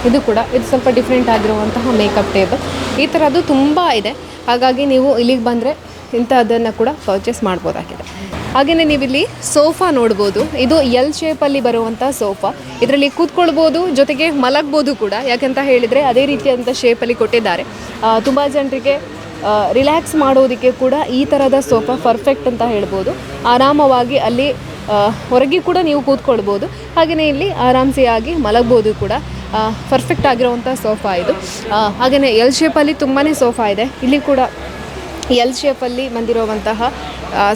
ಇದು ಸ್ವಲ್ಪ ಡಿಫ್ರೆಂಟ್ ಆಗಿರುವಂತಹ ಮೇಕಪ್ ಟೇಬಲ್. ಈ ಥರದ್ದು ತುಂಬ ಇದೆ. ಹಾಗಾಗಿ ನೀವು ಇಲ್ಲಿಗೆ ಬಂದರೆ ಇಂಥದ್ದನ್ನು ಕೂಡ ಪರ್ಚೇಸ್ ಮಾಡ್ಬೋದಾಗಿದೆ. ಹಾಗೆಯೇ ನೀವಿಲ್ಲಿ ಸೋಫಾ ನೋಡ್ಬೋದು. ಇದು ಎಲ್ ಶೇಪಲ್ಲಿ ಬರುವಂಥ ಸೋಫಾ. ಇದರಲ್ಲಿ ಕೂತ್ಕೊಳ್ಬೋದು, ಜೊತೆಗೆ ಮಲಗ್ಬೋದು ಕೂಡ. ಯಾಕಂತ ಹೇಳಿದರೆ ಅದೇ ರೀತಿಯಾದಂಥ ಶೇಪಲ್ಲಿ ಕೊಟ್ಟಿದ್ದಾರೆ. ತುಂಬ ಜನರಿಗೆ ರಿಲ್ಯಾಕ್ಸ್ ಮಾಡೋದಕ್ಕೆ ಕೂಡ ಈ ಥರದ ಸೋಫಾ ಪರ್ಫೆಕ್ಟ್ ಅಂತ ಹೇಳ್ಬೋದು. ಆರಾಮವಾಗಿ ಅಲ್ಲಿ ಹೊರಗೆ ಕೂಡ ನೀವು ಕೂತ್ಕೊಳ್ಬೋದು. ಹಾಗೆಯೇ ಇಲ್ಲಿ ಆರಾಮ್ಸೆ ಆಗಿ ಮಲಗ್ಬೋದು ಕೂಡ. ಪರ್ಫೆಕ್ಟ್ ಆಗಿರುವಂಥ ಸೋಫಾ ಇದು. ಹಾಗೆಯೇ ಎಲ್ ಶೇಪಲ್ಲಿ ತುಂಬಾ ಸೋಫಾ ಇದೆ. ಇಲ್ಲಿ ಕೂಡ ಎಲ್ ಶೇಪಲ್ಲಿ ಬಂದಿರುವಂತಹ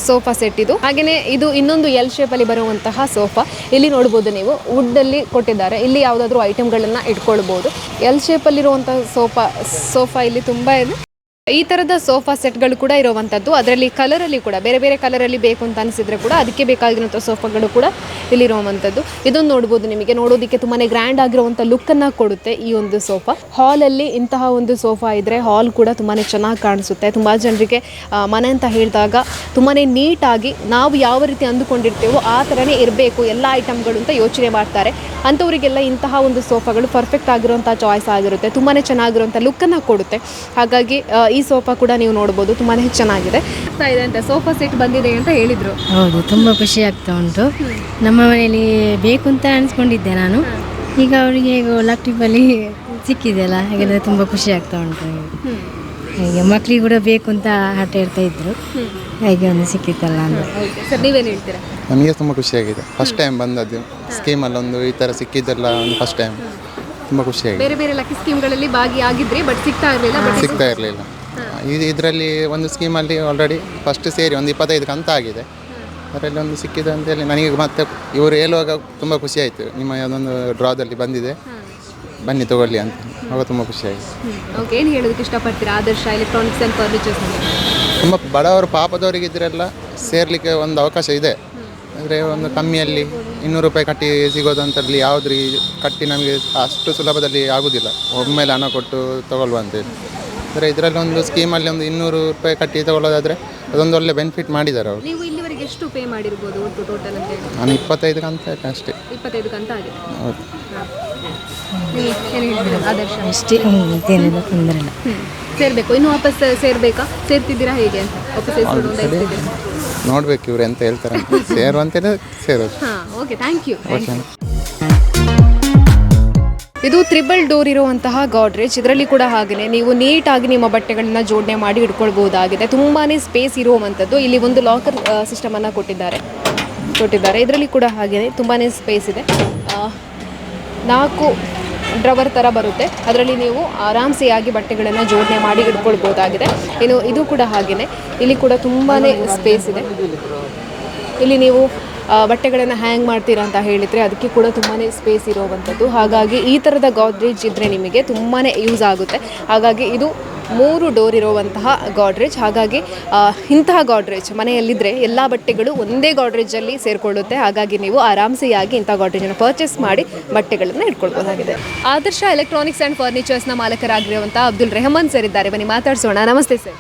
ಸೋಫಾ ಸೆಟ್ ಇದು. ಹಾಗೆಯೇ ಇದು ಇನ್ನೊಂದು ಎಲ್ ಶೇಪಲ್ಲಿ ಬರುವಂತಹ ಸೋಫಾ. ಇಲ್ಲಿ ನೋಡ್ಬೋದು ನೀವು ವುಡ್ಡಲ್ಲಿ ಕೊಟ್ಟಿದ್ದಾರೆ. ಇಲ್ಲಿ ಯಾವುದಾದ್ರೂ ಐಟಮ್ಗಳನ್ನು ಇಟ್ಕೊಳ್ಬೋದು. ಎಲ್ ಶೇಪಲ್ಲಿರುವಂಥ ಸೋಫಾ ಇಲ್ಲಿ ತುಂಬ ಇದೆ. ಈ ಥರದ ಸೋಫಾ ಸೆಟ್ಗಳು ಕೂಡ ಇರುವಂಥದ್ದು. ಅದರಲ್ಲಿ ಕಲರಲ್ಲಿ ಕೂಡ ಬೇರೆ ಬೇರೆ ಕಲರಲ್ಲಿ ಬೇಕು ಅಂತ ಅನಿಸಿದರೆ ಕೂಡ ಅದಕ್ಕೆ ಬೇಕಾಗಿರುವಂಥ ಸೋಫಾಗಳು ಕೂಡ ಇಲ್ಲಿರುವಂಥದ್ದು. ಇದೊಂದು ನೋಡ್ಬೋದು, ನಿಮಗೆ ನೋಡೋದಕ್ಕೆ ತುಂಬಾ ಗ್ರ್ಯಾಂಡ್ ಆಗಿರುವಂಥ ಲುಕ್ಕನ್ನು ಕೊಡುತ್ತೆ ಈ ಒಂದು ಸೋಫಾ. ಹಾಲಲ್ಲಿ ಇಂತಹ ಒಂದು ಸೋಫಾ ಇದ್ದರೆ ಹಾಲ್ ಕೂಡ ತುಂಬಾ ಚೆನ್ನಾಗಿ ಕಾಣಿಸುತ್ತೆ. ತುಂಬ ಜನರಿಗೆ ಮನೆ ಅಂತ ಹೇಳಿದಾಗ ತುಂಬಾ ನೀಟಾಗಿ ನಾವು ಯಾವ ರೀತಿ ಅಂದುಕೊಂಡಿರ್ತೇವೋ ಆ ಥರನೇ ಇರಬೇಕು ಎಲ್ಲ ಐಟಮ್ಗಳು ಅಂತ ಯೋಚನೆ ಮಾಡ್ತಾರೆ. ಅಂಥವರಿಗೆಲ್ಲ ಇಂತಹ ಒಂದು ಸೋಫಾಗಳು ಪರ್ಫೆಕ್ಟ್ ಆಗಿರುವಂಥ ಚಾಯ್ಸ್ ಆಗಿರುತ್ತೆ. ತುಂಬಾ ಚೆನ್ನಾಗಿರುವಂಥ ಲುಕ್ಕನ್ನು ಕೊಡುತ್ತೆ. ಹಾಗಾಗಿ ಈ ಸೋಫಾ ಕೂಡ ನೀವು ನೋಡ್ಬೋದು, ತುಂಬಾ ಚೆನ್ನಾಗಿದೆ. ಇದೆ ಅಂತ ಸೋಫಾ ಸೆಟ್ ಬಂದಿದೆ ಅಂತ ಹೇಳಿದ್ರು. ಹೌದು, ತುಂಬ ಖುಷಿ ಆಗ್ತಾ ಉಂಟು. ನಮ್ಮ ಮನೆಯಲ್ಲಿ ಬೇಕು ಅಂತ ಅನಿಸ್ಕೊಂಡಿದ್ದೆ ನಾನು. ಈಗ ಅವರಿಗೆ ಲ್ಯಾಪ್ಟಾಪಲ್ಲಿ ಸಿಕ್ಕಿದೆಯಲ್ಲ, ಹಾಗಾದರೆ ತುಂಬ ಖುಷಿ ಆಗ್ತಾ ಉಂಟು. ಹಾಗೆ ಮಕ್ಕಳಿಗೆ ಕೂಡ ಬೇಕು ಅಂತ ಆಟ ಇರ್ತಾ ಇದ್ರು, ಹಾಗೆ ಒಂದು ಸಿಕ್ಕಿತ್ತಲ್ಲ ಅಂತ. ಸರ್ ನೀವೇನು ಹೇಳ್ತೀರಾ? ನಮಗೆ ತುಂಬ ಖುಷಿಯಾಗಿದೆ. ಫಸ್ಟ್ ಟೈಮ್ ಬಂದದ್ದು ಸ್ಕೀಮಲ್ಲಿ ಒಂದು ಈ ಥರ ಸಿಕ್ಕಿದ್ದೆಲ್ಲ ಒಂದು ಫಸ್ಟ್ ಟೈಮ್. ತುಂಬ ಖುಷಿಯಾಗಿದೆ. ಬೇರೆ ಬೇರೆ ಲಕ್ಕಿ ಸ್ಕೀಮ್ಗಳಲ್ಲಿ ಭಾಗಿಯಾಗಿದ್ರಿ, ಬಟ್ ಸಿಗ್ತಾ ಇರಲಿಲ್ಲ. ಇದರಲ್ಲಿ ಒಂದು ಸ್ಕೀಮಲ್ಲಿ ಆಲ್ರೆಡಿ ಫಸ್ಟ್ ಸೇರಿ ಒಂದು 25 ಕಂತ ಆಗಿದೆ. ಅದರಲ್ಲಿ ಒಂದು ಸಿಕ್ಕಿದೆ ಅಂತೇಳಿ ನನಗೆ ಮತ್ತೆ ಇವರು ಹೇಳುವಾಗ ತುಂಬ ಖುಷಿ ಆಯಿತು. ನಿಮ್ಮ ಅದೊಂದು ಡ್ರಾದಲ್ಲಿ ಬಂದಿದೆ, ಬನ್ನಿ ತಗೊಳ್ಳಿ ಅಂತ. ಆವಾಗ ತುಂಬ ಖುಷಿಯಾಗಿದೆ. ಓಕೆ, ಏನು ಹೇಳೋದಕ್ಕೆ ಇಷ್ಟಪಡ್ತೀರಾ ಆದರ್ಶ ಎಲೆಕ್ಟ್ರಾನಿಕ್ಸ್ ಆ್ಯಂಡ್ ಫರ್ನಿಚರ್ಸ್? ತುಂಬ ಬಡವರು ಪಾಪದವರಿಗಿದ್ದರೆಲ್ಲ ಸೇರಲಿಕ್ಕೆ ಒಂದು ಅವಕಾಶ ಇದೆ. ಅಂದರೆ ಒಂದು ಕಮ್ಮಿಯಲ್ಲಿ 200 ರೂಪಾಯಿ ಕಟ್ಟಿ ಸಿಗೋದಂತಲ್ಲಿ ಯಾವುದ್ರಿ ಕಟ್ಟಿ ನಮಗೆ ಅಷ್ಟು ಸುಲಭದಲ್ಲಿ ಆಗೋದಿಲ್ಲ. ಒಮ್ಮೆಲೆ ಹಣ ಕೊಟ್ಟು ತಗೊಳ್ಳುವ ಅಂತೇಳಿ ಅಂದರೆ ಇದರಲ್ಲಿ ಒಂದು ಸ್ಕೀಮಲ್ಲಿ ಒಂದು 200 ರೂಪಾಯಿ ಕಟ್ಟಿ ತಗೊಳ್ಳೋದಾದರೆ ಅದೊಂದು ಒಳ್ಳೆ ಬೆನಿಫಿಟ್ ಮಾಡಿದ್ದಾರೆ ಅವರು. ನೀವು ಇಲ್ಲಿವರೆಗೆ ಎಷ್ಟು ಪೇ ಮಾಡಿರ್ಬೋದು ಒಟ್ಟು ಟೋಟಲ್ ಅಂತ ಹೇಳಿ? ನಾನು 25 ಕಂತ ಅಷ್ಟೇ. 25 ಕಂತ ಆಗಿದೆ. ಹೌದು. ನೀವು ಏನು ಹೇಳ್ತೀರಾ ಆದರ್ಶ? ಅಷ್ಟೇ, ಮತ್ತೇನಿಲ್ಲ, ತೊಂದರೆ ಇಲ್ಲ. ಸೇರಬೇಕು, ಇನ್ನು ವಾಪಸ್ ಸೇರಬೇಕಾ? ಸೇರ್ತಿದ್ದೀರಾ ಹೇಗೆ ಅಂತ? ವಾಪಸ್ ಸೇರಿಸ್ಕೊಂಡು ಒಂದು ಹೇಳ್ತಿದ್ದೀರಾ? ನೋಡ್ಬೇಕು ಇವ್ರು ಎಂತ ಹೇಳ್ತಾರೆ ಅಂತ. ಸೇರುವಂತೇನೆ ಸೇರೋದು. ಹಾಂ, ಓಕೆ, ಥ್ಯಾಂಕ್ ಯು. ಓಕೆ. ಇದು 3 ಡೋರ್ ಇರುವಂತಹ ಗಾಡ್ರೇಜ್. ಇದರಲ್ಲಿ ಕೂಡ ಹಾಗೆಯೇ ನೀವು ನೀಟಾಗಿ ನಿಮ್ಮ ಬಟ್ಟೆಗಳನ್ನ ಜೋಡಣೆ ಮಾಡಿ ಇಟ್ಕೊಳ್ಬಹುದಾಗಿದೆ. ತುಂಬಾ ಸ್ಪೇಸ್ ಇರುವಂಥದ್ದು. ಇಲ್ಲಿ ಒಂದು ಲಾಕರ್ ಸಿಸ್ಟಮನ್ನು ಕೊಟ್ಟಿದ್ದಾರೆ. ಇದರಲ್ಲಿ ಕೂಡ ಹಾಗೆಯೇ ತುಂಬಾ ಸ್ಪೇಸ್ ಇದೆ. 4 ಡ್ರವರ್ ಥರ ಬರುತ್ತೆ. ಅದರಲ್ಲಿ ನೀವು ಆರಾಮ್ಸೆಯಾಗಿ ಬಟ್ಟೆಗಳನ್ನು ಜೋಡಣೆ ಮಾಡಿ ಇಟ್ಕೊಳ್ಬೋದಾಗಿದೆ. ಇನ್ನು ಇದು ಕೂಡ ಹಾಗೆಯೇ ಇಲ್ಲಿ ಕೂಡ ತುಂಬಾ ಸ್ಪೇಸ್ ಇದೆ. ಇಲ್ಲಿ ನೀವು ಬಟ್ಟೆಗಳನ್ನು ಹ್ಯಾಂಗ್ ಮಾಡ್ತೀರಾ ಅಂತ ಹೇಳಿದರೆ ಅದಕ್ಕೆ ಕೂಡ ತುಂಬಾ ಸ್ಪೇಸ್ ಇರುವಂಥದ್ದು. ಹಾಗಾಗಿ ಈ ಥರದ ಗಾಡ್ರೇಜ್ ಇದ್ದರೆ ನಿಮಗೆ ತುಂಬಾ ಯೂಸ್ ಆಗುತ್ತೆ. ಹಾಗಾಗಿ ಇದು 3 ಡೋರ್ ಇರುವಂತಹ ಗಾಡ್ರೇಜ್. ಹಾಗಾಗಿ ಇಂತಹ ಗಾಡ್ರೇಜ್ ಮನೆಯಲ್ಲಿದ್ದರೆ ಎಲ್ಲ ಬಟ್ಟೆಗಳು ಒಂದೇ ಗಾಡ್ರೇಜಲ್ಲಿ ಸೇರಿಕೊಳ್ಳುತ್ತೆ. ಹಾಗಾಗಿ ನೀವು ಆರಾಮ್ಸೆಯಾಗಿ ಇಂಥ ಗಾಡ್ರೇಜನ್ನು ಪರ್ಚೇಸ್ ಮಾಡಿ ಬಟ್ಟೆಗಳನ್ನು ಇಟ್ಕೊಳ್ಬೋದಾಗಿದೆ. ಆದರ್ಶ ಎಲೆಕ್ಟ್ರಾನಿಕ್ಸ್ ಆ್ಯಂಡ್ ಫರ್ನಿಚರ್ಸ್ನ ಮಾಲಕರಾಗಿರುವಂಥ ಅಬ್ದುಲ್ ರೆಹಮಾನ್ ಸರ್ ಇದ್ದಾರೆ. ಬನ್ನಿ ಮಾತಾಡ್ಸೋಣ. ನಮಸ್ತೆ ಸರ್.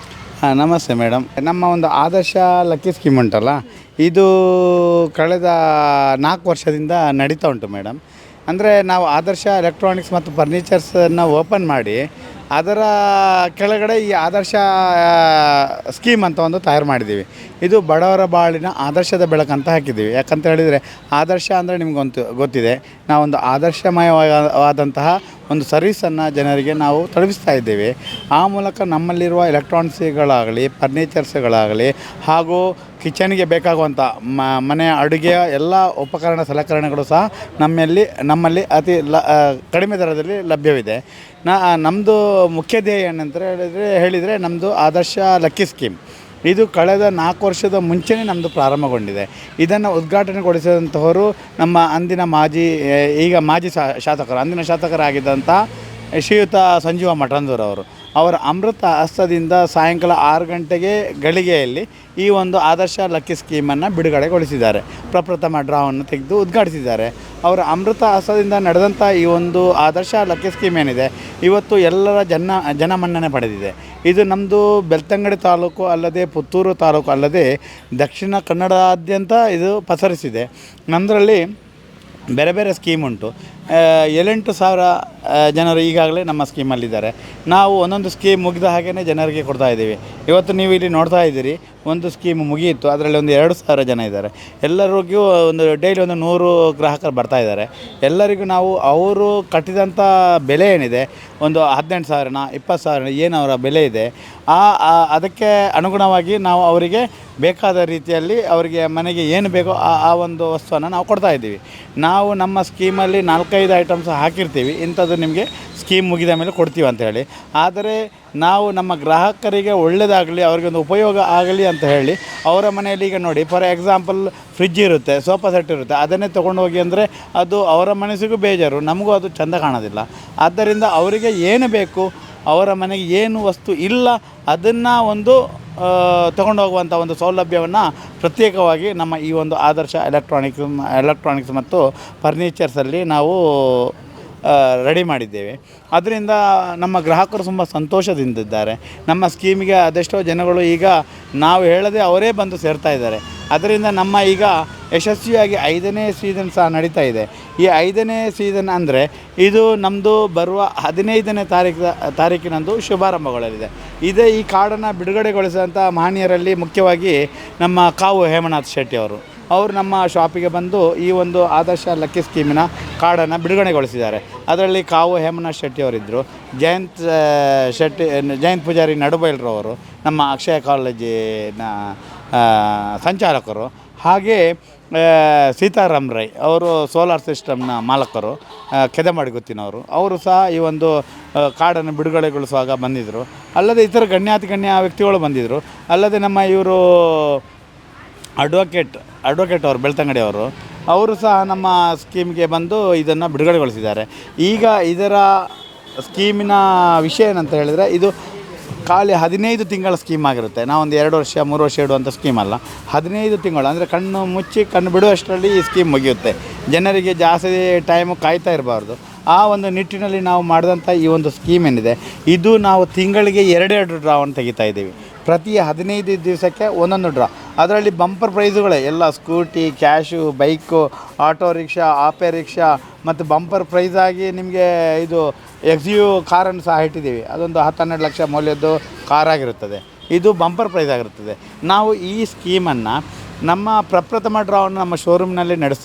ನಮಸ್ತೆ ಮೇಡಮ್. ನಮ್ಮ ಒಂದು ಆದರ್ಶ ಲಕ್ಕಿ ಸ್ಕೀಮ್ ಉಂಟಲ್ಲ, ಇದು ಕಳೆದ 4 ವರ್ಷದಿಂದ ನಡೀತಾ ಉಂಟು ಮೇಡಮ್. ಅಂದರೆ ನಾವು ಆದರ್ಶ ಎಲೆಕ್ಟ್ರಾನಿಕ್ಸ್ ಮತ್ತು ಫರ್ನಿಚರ್ಸನ್ನು ಓಪನ್ ಮಾಡಿ ಅದರ ಕೆಳಗಡೆ ಈ ಆದರ್ಶ ಸ್ಕೀಮ್ ಅಂತ ಒಂದು ತಯಾರು ಮಾಡಿದ್ದೀವಿ. ಇದು ಬಡವರ ಬಾಳಿನ ಆದರ್ಶದ ಬೆಳಕಂತ ಹಾಕಿದ್ದೀವಿ. ಯಾಕಂತ ಹೇಳಿದರೆ ಆದರ್ಶ ಅಂದರೆ ನಿಮ್ಗೊಂದು ಗೊತ್ತಿದೆ, ನಾವೊಂದು ಆದರ್ಶಮಯವಾದಂತಹ ಒಂದು ಸರ್ವಿಸನ್ನು ಜನರಿಗೆ ನಾವು ತಲುಪಿಸ್ತಾ ಇದ್ದೇವೆ. ಆ ಮೂಲಕ ನಮ್ಮಲ್ಲಿರುವ ಎಲೆಕ್ಟ್ರಾನಿಕ್ಸ್ಗಳಾಗಲಿ ಫರ್ನಿಚರ್ಸ್ಗಳಾಗಲಿ ಹಾಗೂ ಕಿಚನ್ಗೆ ಬೇಕಾಗುವಂಥ ಮನೆಯ ಅಡುಗೆಯ ಎಲ್ಲ ಉಪಕರಣ ಸಲಕರಣೆಗಳು ಸಹ ನಮ್ಮಲ್ಲಿ ಅತಿ ಕಡಿಮೆ ದರದಲ್ಲಿ ಲಭ್ಯವಿದೆ. ನಮ್ಮದು ಮುಖ್ಯ ಧ್ಯೇಯ ಏನಂತ ಹೇಳಿದರೆ ನಮ್ಮದು ಆದರ್ಶ ಲಕ್ಕಿ ಸ್ಕೀಮ್. ಇದು ಕಳೆದ 4 ವರ್ಷದ ಮುಂಚೆನೇ ನಮ್ಮದು ಪ್ರಾರಂಭಗೊಂಡಿದೆ. ಇದನ್ನು ಉದ್ಘಾಟನೆಗೊಳಿಸಿದಂಥವರು ನಮ್ಮ ಮಾಜಿ ಶಾಸಕರು, ಅಂದಿನ ಶಾಸಕರಾಗಿದ್ದಂಥ ಶ್ರೀಯುತ ಸಂಜೀವ ಮಠಂದೂರವರು. ಅವರ ಅಮೃತ ಹಸ್ತದಿಂದ ಸಾಯಂಕಾಲ 6 ಗಂಟೆಗೆ ಗಳಿಗೆಯಲ್ಲಿ ಈ ಒಂದು ಆದರ್ಶ ಲಕ್ಕಿ ಸ್ಕೀಮನ್ನು ಬಿಡುಗಡೆಗೊಳಿಸಿದ್ದಾರೆ. ಪ್ರಪ್ರಥಮ ಡ್ರಾವನ್ನು ತೆಗೆದು ಉದ್ಘಾಟಿಸಿದ್ದಾರೆ. ಅವರ ಅಮೃತ ಹಸ್ತದಿಂದ ನಡೆದಂಥ ಈ ಒಂದು ಆದರ್ಶ ಲಕ್ಕಿ ಸ್ಕೀಮ್ ಏನಿದೆ ಇವತ್ತು ಎಲ್ಲರ ಜನಮನ್ನಣೆ ಪಡೆದಿದೆ. ಇದು ನಮ್ಮದು ಬೆಳ್ತಂಗಡಿ ತಾಲೂಕು ಅಲ್ಲದೆ ಪುತ್ತೂರು ತಾಲೂಕು ಅಲ್ಲದೆ ದಕ್ಷಿಣ ಕನ್ನಡಾದ್ಯಂತ ಇದು ಪಸರಿಸಿದೆ. ನಮ್ಮದರಲ್ಲಿ ಬೇರೆ ಬೇರೆ ಸ್ಕೀಮ್ ಉಂಟು. 7,000 ಜನರು ಈಗಾಗಲೇ ನಮ್ಮ ಸ್ಕೀಮಲ್ಲಿದ್ದಾರೆ. ನಾವು ಒಂದೊಂದು ಸ್ಕೀಮ್ ಮುಗಿದ ಹಾಗೆಯೇ ಜನರಿಗೆ ಕೊಡ್ತಾ ಇದ್ದೀವಿ. ಇವತ್ತು ನೀವು ಇಲ್ಲಿ ನೋಡ್ತಾ ಇದ್ದೀರಿ, ಒಂದು ಸ್ಕೀಮ್ ಮುಗಿಯಿತು, ಅದರಲ್ಲಿ ಒಂದು 2,000 ಜನ ಇದ್ದಾರೆ. ಎಲ್ಲರಿಗೂ ಡೈಲಿ 100 ಗ್ರಾಹಕರು ಬರ್ತಾ ಇದ್ದಾರೆ. ಎಲ್ಲರಿಗೂ ನಾವು ಅವರು ಕಟ್ಟಿದಂಥ ಬೆಲೆ ಏನಿದೆ, ಒಂದು 18,000 20,000 ಏನು ಅವರ ಬೆಲೆ ಇದೆ, ಅದಕ್ಕೆ ಅನುಗುಣವಾಗಿ ನಾವು ಅವರಿಗೆ ಬೇಕಾದ ರೀತಿಯಲ್ಲಿ ಅವರಿಗೆ ಮನೆಗೆ ಏನು ಬೇಕೋ ಆ ಒಂದು ವಸ್ತುವನ್ನು ನಾವು ಕೊಡ್ತಾ ಇದ್ದೀವಿ. ನಾವು ನಮ್ಮ ಸ್ಕೀಮಲ್ಲಿ 4-5 ಐಟಮ್ಸ್ ಹಾಕಿರ್ತೀವಿ, ಇಂಥದ್ದು ನಿಮಗೆ ಸ್ಕೀಮ್ ಮುಗಿದ ಮೇಲೆ ಕೊಡ್ತೀವಿ ಅಂಥೇಳಿ. ಆದರೆ ನಾವು ನಮ್ಮ ಗ್ರಾಹಕರಿಗೆ ಒಳ್ಳೆಯದಾಗಲಿ, ಅವ್ರಿಗೆ ಒಂದು ಉಪಯೋಗ ಆಗಲಿ ಅಂತ ಹೇಳಿ ಅವರ ಮನೆಯಲ್ಲಿ ಈಗ ನೋಡಿ, ಫಾರ್ ಎಕ್ಸಾಂಪಲ್ ಫ್ರಿಜ್ ಇರುತ್ತೆ, ಸೋಫಾ ಸೆಟ್ ಇರುತ್ತೆ, ಅದನ್ನೇ ತೊಗೊಂಡು ಹೋಗಿ ಅಂದರೆ ಅದು ಅವರ ಮನಸ್ಸಿಗೂ ಬೇಜಾರು, ನಮಗೂ ಅದು ಚೆಂದ ಕಾಣೋದಿಲ್ಲ. ಆದ್ದರಿಂದ ಅವರಿಗೆ ಏನು ಬೇಕು, ಅವರ ಮನೆಗೆ ಏನು ವಸ್ತು ಇಲ್ಲ ಅದನ್ನು ಒಂದು ತಗೊಂಡೋಗುವಂಥ ಒಂದು ಸೌಲಭ್ಯವನ್ನು ಪ್ರತ್ಯೇಕವಾಗಿ ನಮ್ಮ ಈ ಒಂದು ಆದರ್ಶ ಎಲೆಕ್ಟ್ರಾನಿಕ್ಸ್ ಮತ್ತು ಫರ್ನಿಚರ್ಸಲ್ಲಿ ನಾವು ರೆಡಿ ಮಾಡಿದ್ದೇವೆ. ಅದರಿಂದ ನಮ್ಮ ಗ್ರಾಹಕರು ತುಂಬ ಸಂತೋಷದಿಂದಿದ್ದಾರೆ. ನಮ್ಮ ಸ್ಕೀಮಿಗೆ ಅದೆಷ್ಟೋ ಜನಗಳು ಈಗ ನಾವು ಹೇಳದೆ ಅವರೇ ಬಂದು ಸೇರ್ತಾ ಇದ್ದಾರೆ. ಅದರಿಂದ ನಮ್ಮ ಈಗ ಯಶಸ್ವಿಯಾಗಿ 5ನೇ ಸೀಸನ್ ಸಹ ನಡೀತಾ ಇದೆ. ಈ 5ನೇ ಸೀಸನ್ ಅಂದರೆ ಇದು ನಮ್ಮದು ಬರುವ 15ನೇ ತಾರೀಕಿನಂದು ಶುಭಾರಂಭಗೊಳ್ಳಲಿದೆ. ಇದೇ ಈ ಕಾರ್ಡನ್ನು ಬಿಡುಗಡೆಗೊಳಿಸಿದಂಥ ಮಹನೀಯರಲ್ಲಿ ಮುಖ್ಯವಾಗಿ ನಮ್ಮ ಕಾವು ಹೇಮನಾಥ್ ಶೆಟ್ಟಿ ಅವರು ನಮ್ಮ ಶಾಪಿಗೆ ಬಂದು ಈ ಒಂದು ಆದರ್ಶ ಲಕ್ಕಿ ಸ್ಕೀಮಿನ ಕಾರ್ಡನ್ನು ಬಿಡುಗಡೆಗೊಳಿಸಿದ್ದಾರೆ. ಅದರಲ್ಲಿ ಕಾವು ಹೇಮನಾಥ್ ಶೆಟ್ಟಿ ಅವರಿದ್ದರು, ಜಯಂತ್ ಪೂಜಾರಿ ನಡುಬೈಲ್ರವರು ನಮ್ಮ ಅಕ್ಷಯ ಕಾಲೇಜಿನ ಸಂಚಾಲಕರು, ಹಾಗೆ ಸೀತಾರಾಮ್ ರೈ ಅವರು ಸೋಲಾರ್ ಸಿಸ್ಟಮ್ನ ಮಾಲಕರು, ಕೆದಮಾಡಿ ಗೊತ್ತಿನವರು, ಅವರು ಸಹ ಈ ಒಂದು ಕಾರ್ಡನ್ನು ಬಿಡುಗಡೆಗೊಳಿಸುವಾಗ ಬಂದಿದ್ದರು. ಅಲ್ಲದೆ ಇತರ ಗಣ್ಯ ವ್ಯಕ್ತಿಗಳು ಬಂದಿದ್ದರು. ಅಲ್ಲದೆ ನಮ್ಮ ಇವರು ಅಡ್ವೊಕೇಟ್ ಅವರು ಬೆಳ್ತಂಗಡಿ ಅವರು ಸಹ ನಮ್ಮ ಸ್ಕೀಮ್ಗೆ ಬಂದು ಇದನ್ನು ಬಿಡುಗಡೆಗೊಳಿಸಿದ್ದಾರೆ. ಈಗ ಇದರ ಸ್ಕೀಮಿನ ವಿಷಯ ಏನಂತ ಹೇಳಿದರೆ, ಇದು ಖಾಲಿ 15 ತಿಂಗಳ ಸ್ಕೀಮ್ ಆಗಿರುತ್ತೆ. ನಾವೊಂದು 2 ವರ್ಷ 3 ವರ್ಷ ಇಡುವಂಥ ಸ್ಕೀಮ್ ಅಲ್ಲ, 15 ತಿಂಗಳು ಅಂದರೆ ಕಣ್ಣು ಮುಚ್ಚಿ ಕಣ್ಣು ಬಿಡುವಷ್ಟರಲ್ಲಿ ಈ ಸ್ಕೀಮ್ ಮುಗಿಯುತ್ತೆ. ಜನರಿಗೆ ಜಾಸ್ತಿ ಟೈಮು ಕಾಯ್ತಾ ಇರಬಾರ್ದು. ಆ ಒಂದು ನಿಟ್ಟಿನಲ್ಲಿ ನಾವು ಮಾಡಿದಂಥ ಈ ಒಂದು ಸ್ಕೀಮ್ ಏನಿದೆ ಇದು ನಾವು ತಿಂಗಳಿಗೆ 2 ಡ್ರಾವನ್ನು ತೆಗಿತಾ ಇದ್ದೀವಿ. ಪ್ರತಿ 15 ದಿವಸಕ್ಕೆ ಒಂದೊಂದು ಡ್ರಾ. ಅದರಲ್ಲಿ ಬಂಪರ್ ಪ್ರೈಸುಗಳೇ ಎಲ್ಲ scooty, cash, bike, auto rickshaw, Ape rickshaw ಮತ್ತು ಬಂಪರ್ ಪ್ರೈಸಾಗಿ ನಿಮಗೆ ಇದು 𝐒𝐮𝐵 ಕಾರನ್ನು ಸಹ ಇಟ್ಟಿದ್ದೀವಿ. ಅದೊಂದು 10-12 ಲಕ್ಷ ಮೌಲ್ಯದ್ದು ಕಾರಾಗಿರುತ್ತದೆ. ಇದು ಬಂಪರ್ ಪ್ರೈಸ್ ಆಗಿರುತ್ತದೆ. ನಾವು ಈ ಸ್ಕೀಮನ್ನು ನಮ್ಮ ಪ್ರಪ್ರಥಮ ಡ್ರಾವನ್ನು ನಮ್ಮ ಶೋರೂಮ್ನಲ್ಲಿ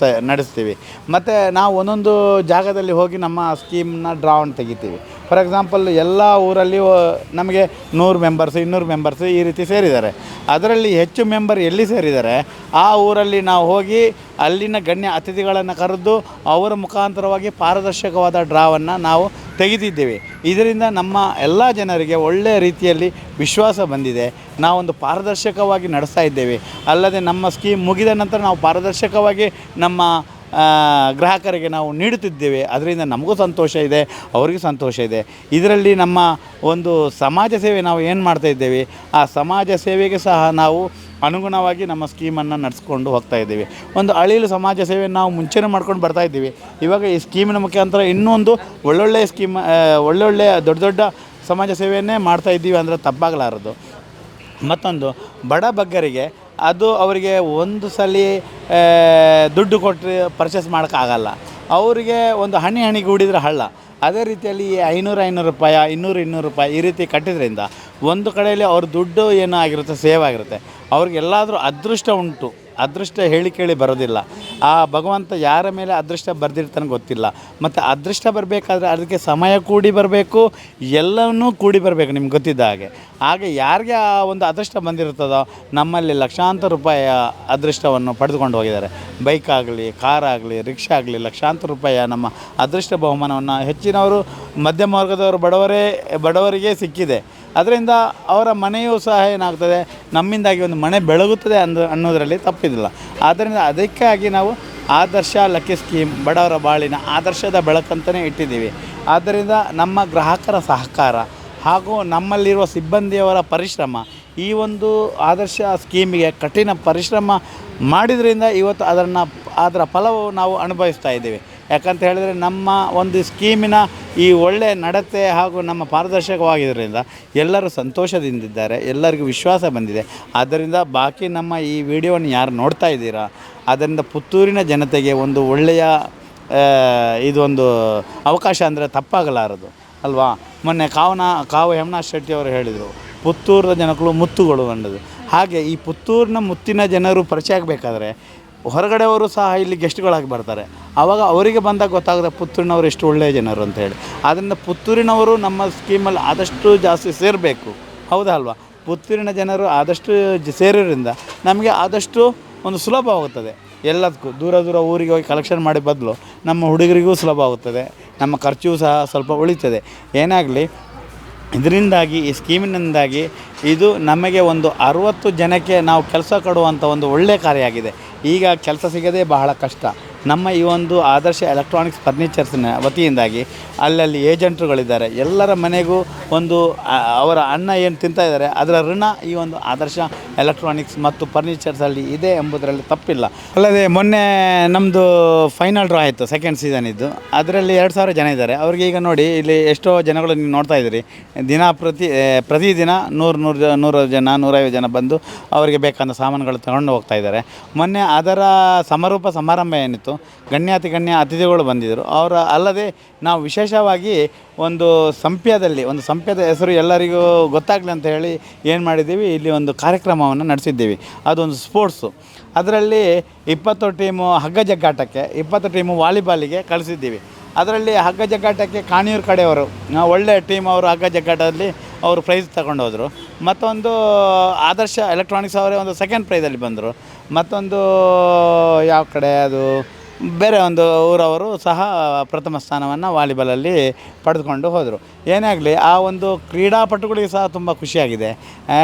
ನಡೆಸ್ತೀವಿ. ಮತ್ತು ನಾವು ಒಂದೊಂದು ಜಾಗದಲ್ಲಿ ಹೋಗಿ ನಮ್ಮ ಸ್ಕೀಮ್ನ ಡ್ರಾವನ್ನು ತೆಗಿತೀವಿ. ಫಾರ್ ಎಕ್ಸಾಂಪಲ್ ಎಲ್ಲ ಊರಲ್ಲಿ ನಮಗೆ 100 ಮೆಂಬರ್ಸ್ 200 ಮೆಂಬರ್ಸ್ ಈ ರೀತಿ ಸೇರಿದ್ದಾರೆ. ಅದರಲ್ಲಿ ಹೆಚ್ಚು ಮೆಂಬರ್ ಎಲ್ಲಿ ಸೇರಿದ್ದಾರೆ ಆ ಊರಲ್ಲಿ ನಾವು ಹೋಗಿ ಅಲ್ಲಿನ ಗಣ್ಯ ಅತಿಥಿಗಳನ್ನು ಕರೆದು ಅವರ ಮುಖಾಂತರವಾಗಿ ಪಾರದರ್ಶಕವಾದ ಡ್ರಾವನ್ನು ನಾವು ತೆಗೆದಿದ್ದೇವೆ. ಇದರಿಂದ ನಮ್ಮ ಎಲ್ಲ ಜನರಿಗೆ ಒಳ್ಳೆಯ ರೀತಿಯಲ್ಲಿ ವಿಶ್ವಾಸ ಬಂದಿದೆ. ನಾವೊಂದು ಪಾರದರ್ಶಕವಾಗಿ ನಡೆಸ್ತಾ ಇದ್ದೇವೆ. ಅಲ್ಲದೆ ನಮ್ಮ ಸ್ಕೀಮ್ ಮುಗಿದ ನಂತರ ನಾವು ಪಾರದರ್ಶಕವಾಗಿ ನಮ್ಮ ಗ್ರಾಹಕರಿಗೆ ನಾವು ನೀಡುತ್ತಿದ್ದೇವೆ. ಅದರಿಂದ ನಮಗೂ ಸಂತೋಷ ಇದೆ, ಅವರಿಗೂ ಸಂತೋಷ ಇದೆ. ಇದರಲ್ಲಿ ನಮ್ಮ ಒಂದು ಸಮಾಜ ಸೇವೆ ನಾವು ಏನು ಮಾಡ್ತಾಯಿದ್ದೇವೆ ಆ ಸಮಾಜ ಸೇವೆಗೆ ಸಹ ನಾವು ಅನುಗುಣವಾಗಿ ನಮ್ಮ ಸ್ಕೀಮನ್ನು ನಡೆಸ್ಕೊಂಡು ಹೋಗ್ತಾ ಇದ್ದೀವಿ. ಒಂದು ಅಳಿಲು ಸಮಾಜ ಸೇವೆಯನ್ನು ನಾವು ಮುಂಚೆನೇ ಮಾಡ್ಕೊಂಡು ಬರ್ತಾಯಿದ್ದೀವಿ. ಇವಾಗ ಈ ಸ್ಕೀಮಿನ ಮುಖಾಂತರ ಇನ್ನೊಂದು ಒಳ್ಳೊಳ್ಳೆಯ ಸ್ಕೀಮ್ ಒಳ್ಳೊಳ್ಳೆಯ ದೊಡ್ಡ ದೊಡ್ಡ ಸಮಾಜ ಸೇವೆಯನ್ನೇ ಮಾಡ್ತಾಯಿದ್ದೀವಿ ಅಂದರೆ ತಪ್ಪಾಗಲಾರದು. ಮತ್ತೊಂದು ಬಡ ಬಗ್ಗರಿಗೆ ಅದು ಅವರಿಗೆ ಒಂದು ಸಲ ದುಡ್ಡು ಕೊಟ್ಟರೆ ಪರ್ಚೇಸ್ ಮಾಡೋಕ್ಕಾಗಲ್ಲ. ಅವರಿಗೆ ಒಂದು ಹಣಿಗೆ ಹೂಡಿದರೆ ಹಳ್ಳ. ಅದೇ ರೀತಿಯಲ್ಲಿ 500 ರೂಪಾಯಿ 200 ರೂಪಾಯಿ ಈ ರೀತಿ ಕಟ್ಟಿದ್ರಿಂದ ಒಂದು ಕಡೆಯಲ್ಲಿ ಅವ್ರ ದುಡ್ಡು ಏನೋ ಆಗಿರುತ್ತೆ, ಸೇವ್ ಆಗಿರುತ್ತೆ. ಅವ್ರಿಗೆಲ್ಲಾದರೂ ಅದೃಷ್ಟ ಉಂಟು. ಅದೃಷ್ಟ ಹೇಳಿ ಕೇಳಿ ಬರೋದಿಲ್ಲ. ಆ ಭಗವಂತ ಯಾರ ಮೇಲೆ ಅದೃಷ್ಟ ಬರೆದಿರ್ತಾನೆ ಗೊತ್ತಿಲ್ಲ. ಮತ್ತು ಅದೃಷ್ಟ ಬರಬೇಕಾದ್ರೆ ಅದಕ್ಕೆ ಸಮಯ ಕೂಡಿ ಬರಬೇಕು, ಎಲ್ಲವನ್ನೂ ಕೂಡಿ ಬರಬೇಕು ನಿಮ್ಗೆ ಗೊತ್ತಿದ್ದ ಹಾಗೆ ಯಾರಿಗೆ ಆ ಒಂದು ಅದೃಷ್ಟ ಬಂದಿರ್ತದೋ ನಮ್ಮಲ್ಲಿ ಲಕ್ಷಾಂತರ ರೂಪಾಯಿಯ ಅದೃಷ್ಟವನ್ನು ಪಡೆದುಕೊಂಡು ಹೋಗಿದ್ದಾರೆ. ಬೈಕ್ ಆಗಲಿ, ಕಾರ್ ಆಗಲಿ, ರಿಕ್ಷಾ ಆಗಲಿ ಲಕ್ಷಾಂತರ ರೂಪಾಯಿಯ ನಮ್ಮ ಅದೃಷ್ಟ ಬಹುಮಾನವನ್ನು ಹೆಚ್ಚಿನವರು ಮಧ್ಯಮ ವರ್ಗದವರು ಬಡವರಿಗೆ ಸಿಕ್ಕಿದೆ. ಅದರಿಂದ ಅವರ ಮನೆಯೂ ಸಹ ಏನಾಗ್ತದೆ, ನಮ್ಮಿಂದಾಗಿ ಒಂದು ಮನೆ ಬೆಳಗುತ್ತದೆ ಅನ್ನೋದರಲ್ಲಿ ತಪ್ಪಿದಿಲ್ಲ. ಆದ್ದರಿಂದ ಅದಕ್ಕಾಗಿ ನಾವು ಆದರ್ಶ ಲಕ್ಕಿ ಸ್ಕೀಮ್ ಬಡವರ ಬಾಳಿನ ಆದರ್ಶದ ಬೆಳಕಂತಲೇ ಇಟ್ಟಿದ್ದೀವಿ. ಆದ್ದರಿಂದ ನಮ್ಮ ಗ್ರಾಹಕರ ಸಹಕಾರ ಹಾಗೂ ನಮ್ಮಲ್ಲಿರುವ ಸಿಬ್ಬಂದಿಯವರ ಪರಿಶ್ರಮ ಈ ಒಂದು ಆದರ್ಶ ಸ್ಕೀಮಿಗೆ ಕಠಿಣ ಪರಿಶ್ರಮ ಮಾಡಿದ್ರಿಂದ ಇವತ್ತು ಅದರ ಫಲವು ನಾವು ಅನುಭವಿಸ್ತಾ ಇದ್ದೀವಿ. ಯಾಕಂತ ಹೇಳಿದರೆ ನಮ್ಮ ಒಂದು ಸ್ಕೀಮಿನ ಈ ಒಳ್ಳೆಯ ನಡತೆ ಹಾಗೂ ನಮ್ಮ ಪಾರದರ್ಶಕವಾಗಿದ್ದರಿಂದ ಎಲ್ಲರೂ ಸಂತೋಷದಿಂದಿದ್ದಾರೆ, ಎಲ್ಲರಿಗೂ ವಿಶ್ವಾಸ ಬಂದಿದೆ. ಆದ್ದರಿಂದ ಬಾಕಿ ನಮ್ಮ ಈ ವಿಡಿಯೋವನ್ನು ಯಾರು ನೋಡ್ತಾ ಇದ್ದೀರಾ ಅದರಿಂದ ಪುತ್ತೂರಿನ ಜನತೆಗೆ ಒಂದು ಒಳ್ಳೆಯ ಇದೊಂದು ಅವಕಾಶ ಅಂದರೆ ತಪ್ಪಾಗಲಾರದು ಅಲ್ವಾ. ಮೊನ್ನೆ ಕಾವು ಹೇಮನಾಥ್ ಶೆಟ್ಟಿ ಅವರು ಹೇಳಿದರು, ಪುತ್ತೂರಿನ ಜನಗಳು ಮುತ್ತುಗಳು ಅನ್ನೋದು. ಹಾಗೆ ಈ ಪುತ್ತೂರಿನ ಮುತ್ತಿನ ಜನರು ಪರಿಚಯ ಆಗಬೇಕಾದ್ರೆ ಹೊರಗಡೆಯವರು ಸಹ ಇಲ್ಲಿ ಗೆಸ್ಟ್ಗಳಾಗಿ ಬರ್ತಾರೆ. ಆವಾಗ ಅವರಿಗೆ ಬಂದಾಗ ಗೊತ್ತಾಗುತ್ತೆ ಪುತ್ತೂರಿನವರು ಎಷ್ಟು ಒಳ್ಳೆಯ ಜನರು ಅಂತ ಹೇಳಿ. ಆದ್ದರಿಂದ ಪುತ್ತೂರಿನವರು ನಮ್ಮ ಸ್ಕೀಮಲ್ಲಿ ಆದಷ್ಟು ಜಾಸ್ತಿ ಸೇರಬೇಕು, ಹೌದಾ ಅಲ್ವಾ. ಪುತ್ತೂರಿನ ಜನರು ಆದಷ್ಟು ಸೇರೋದ್ರಿಂದ ನಮಗೆ ಆದಷ್ಟು ಒಂದು ಸುಲಭವಾಗುತ್ತದೆ. ಎಲ್ಲದಕ್ಕೂ ದೂರ ಊರಿಗೆ ಹೋಗಿ ಕಲೆಕ್ಷನ್ ಮಾಡಿ ಬದಲು ನಮ್ಮ ಹುಡುಗರಿಗೂ ಸುಲಭ ಆಗುತ್ತದೆ, ನಮ್ಮ ಖರ್ಚು ಸಹ ಸ್ವಲ್ಪ ಉಳಿತದೆ. ಏನಾಗಲಿ ಇದರಿಂದಾಗಿ ಈ ಸ್ಕೀಮಿನಿಂದಾಗಿ ಇದು ನಮಗೆ ಒಂದು 60 ಜನಕ್ಕೆ ನಾವು ಕೆಲಸ ಕೊಡುವಂಥ ಒಂದು ಒಳ್ಳೆಯ ಕಾರ್ಯ ಆಗಿದೆ. ಈಗ ಕೆಲಸ ಸಿಗೋದೇ ಬಹಳ ಕಷ್ಟ. ನಮ್ಮ ಈ ಒಂದು ಆದರ್ಶ ಎಲೆಕ್ಟ್ರಾನಿಕ್ಸ್ ಫರ್ನಿಚರ್ಸ್ನ ವತಿಯಿಂದಾಗಿ ಅಲ್ಲಲ್ಲಿ ಏಜೆಂಟ್ರುಗಳಿದ್ದಾರೆ. ಎಲ್ಲರ ಮನೆಗೂ ಒಂದು ಅವರ ಅನ್ನ ಏನು ತಿಂತಾಯಿದ್ದಾರೆ ಅದರ ಋಣ ಈ ಒಂದು ಆದರ್ಶ ಎಲೆಕ್ಟ್ರಾನಿಕ್ಸ್ ಮತ್ತು ಫರ್ನಿಚರ್ಸಲ್ಲಿ ಇದೆ ಎಂಬುದರಲ್ಲಿ ತಪ್ಪಿಲ್ಲ. ಅಲ್ಲದೆ ಮೊನ್ನೆ ನಮ್ಮದು ಫೈನಲ್ ಡ್ರಾ ಆಯಿತು, ಸೆಕೆಂಡ್ ಸೀಸನ್ ಇದ್ದು. ಅದರಲ್ಲಿ 2000 ಜನ ಇದ್ದಾರೆ. ಅವ್ರಿಗೆ ಈಗ ನೋಡಿ ಇಲ್ಲಿ ಎಷ್ಟೋ ಜನಗಳು ನೀವು ನೋಡ್ತಾ ಇದ್ದೀರಿ. ಪ್ರತಿದಿನ 100 ಜನ 150 ಜನ ಬಂದು ಅವರಿಗೆ ಬೇಕಾದ ಸಾಮಾನುಗಳು ತಗೊಂಡು ಹೋಗ್ತಾ ಇದ್ದಾರೆ. ಮೊನ್ನೆ ಅದರ ಸಮಾರಂಭ ಏನಿತ್ತು, ಗಣ್ಯ ಅತಿಥಿಗಳು ಬಂದಿದ್ದರು. ಅಲ್ಲದೆ ನಾವು ವಿಶೇಷವಾಗಿ ಒಂದು ಸಂಪ್ಯದ ಹೆಸರು ಎಲ್ಲರಿಗೂ ಗೊತ್ತಾಗಲಿ ಅಂತ ಹೇಳಿ ಏನು ಮಾಡಿದ್ದೀವಿ, ಇಲ್ಲಿ ಒಂದು ಕಾರ್ಯಕ್ರಮವನ್ನು ನಡೆಸಿದ್ದೀವಿ. ಅದೊಂದು ಸ್ಪೋರ್ಟ್ಸು. ಅದರಲ್ಲಿ 20 ಟೀಮು ಹಗ್ಗ ಜಗ್ಗಾಟಕ್ಕೆ, 20 ಟೀಮು ವಾಲಿಬಾಲಿಗೆ ಕಳಿಸಿದ್ದೀವಿ. ಅದರಲ್ಲಿ ಹಗ್ಗ ಜಗ್ಗಾಟಕ್ಕೆ ಕಾಣಿಯೂರು ಕಡೆಯವರು ಒಳ್ಳೆಯ ಟೀಮ್ ಅವರು ಹಗ್ಗ ಜಗ್ಗಾಟದಲ್ಲಿ ಅವರು ಪ್ರೈಸ್ ತಗೊಂಡು ಹೋದರು. ಮತ್ತೊಂದು ಆದರ್ಶ ಎಲೆಕ್ಟ್ರಾನಿಕ್ಸ್ ಅವರೇ ಒಂದು ಸೆಕೆಂಡ್ ಪ್ರೈಸಲ್ಲಿ ಬಂದರು. ಮತ್ತೊಂದು ಯಾವ ಕಡೆ ಅದು ಬೇರೆ ಒಂದು ಊರವರು ಸಹ ಪ್ರಥಮ ಸ್ಥಾನವನ್ನು ವಾಲಿಬಾಲಲ್ಲಿ ಪಡೆದುಕೊಂಡು ಹೋದರು. ಏನೇ ಆಗಲಿ ಆ ಒಂದು ಕ್ರೀಡಾಪಟುಗಳಿಗೆ ಸಹ ತುಂಬ ಖುಷಿಯಾಗಿದೆ,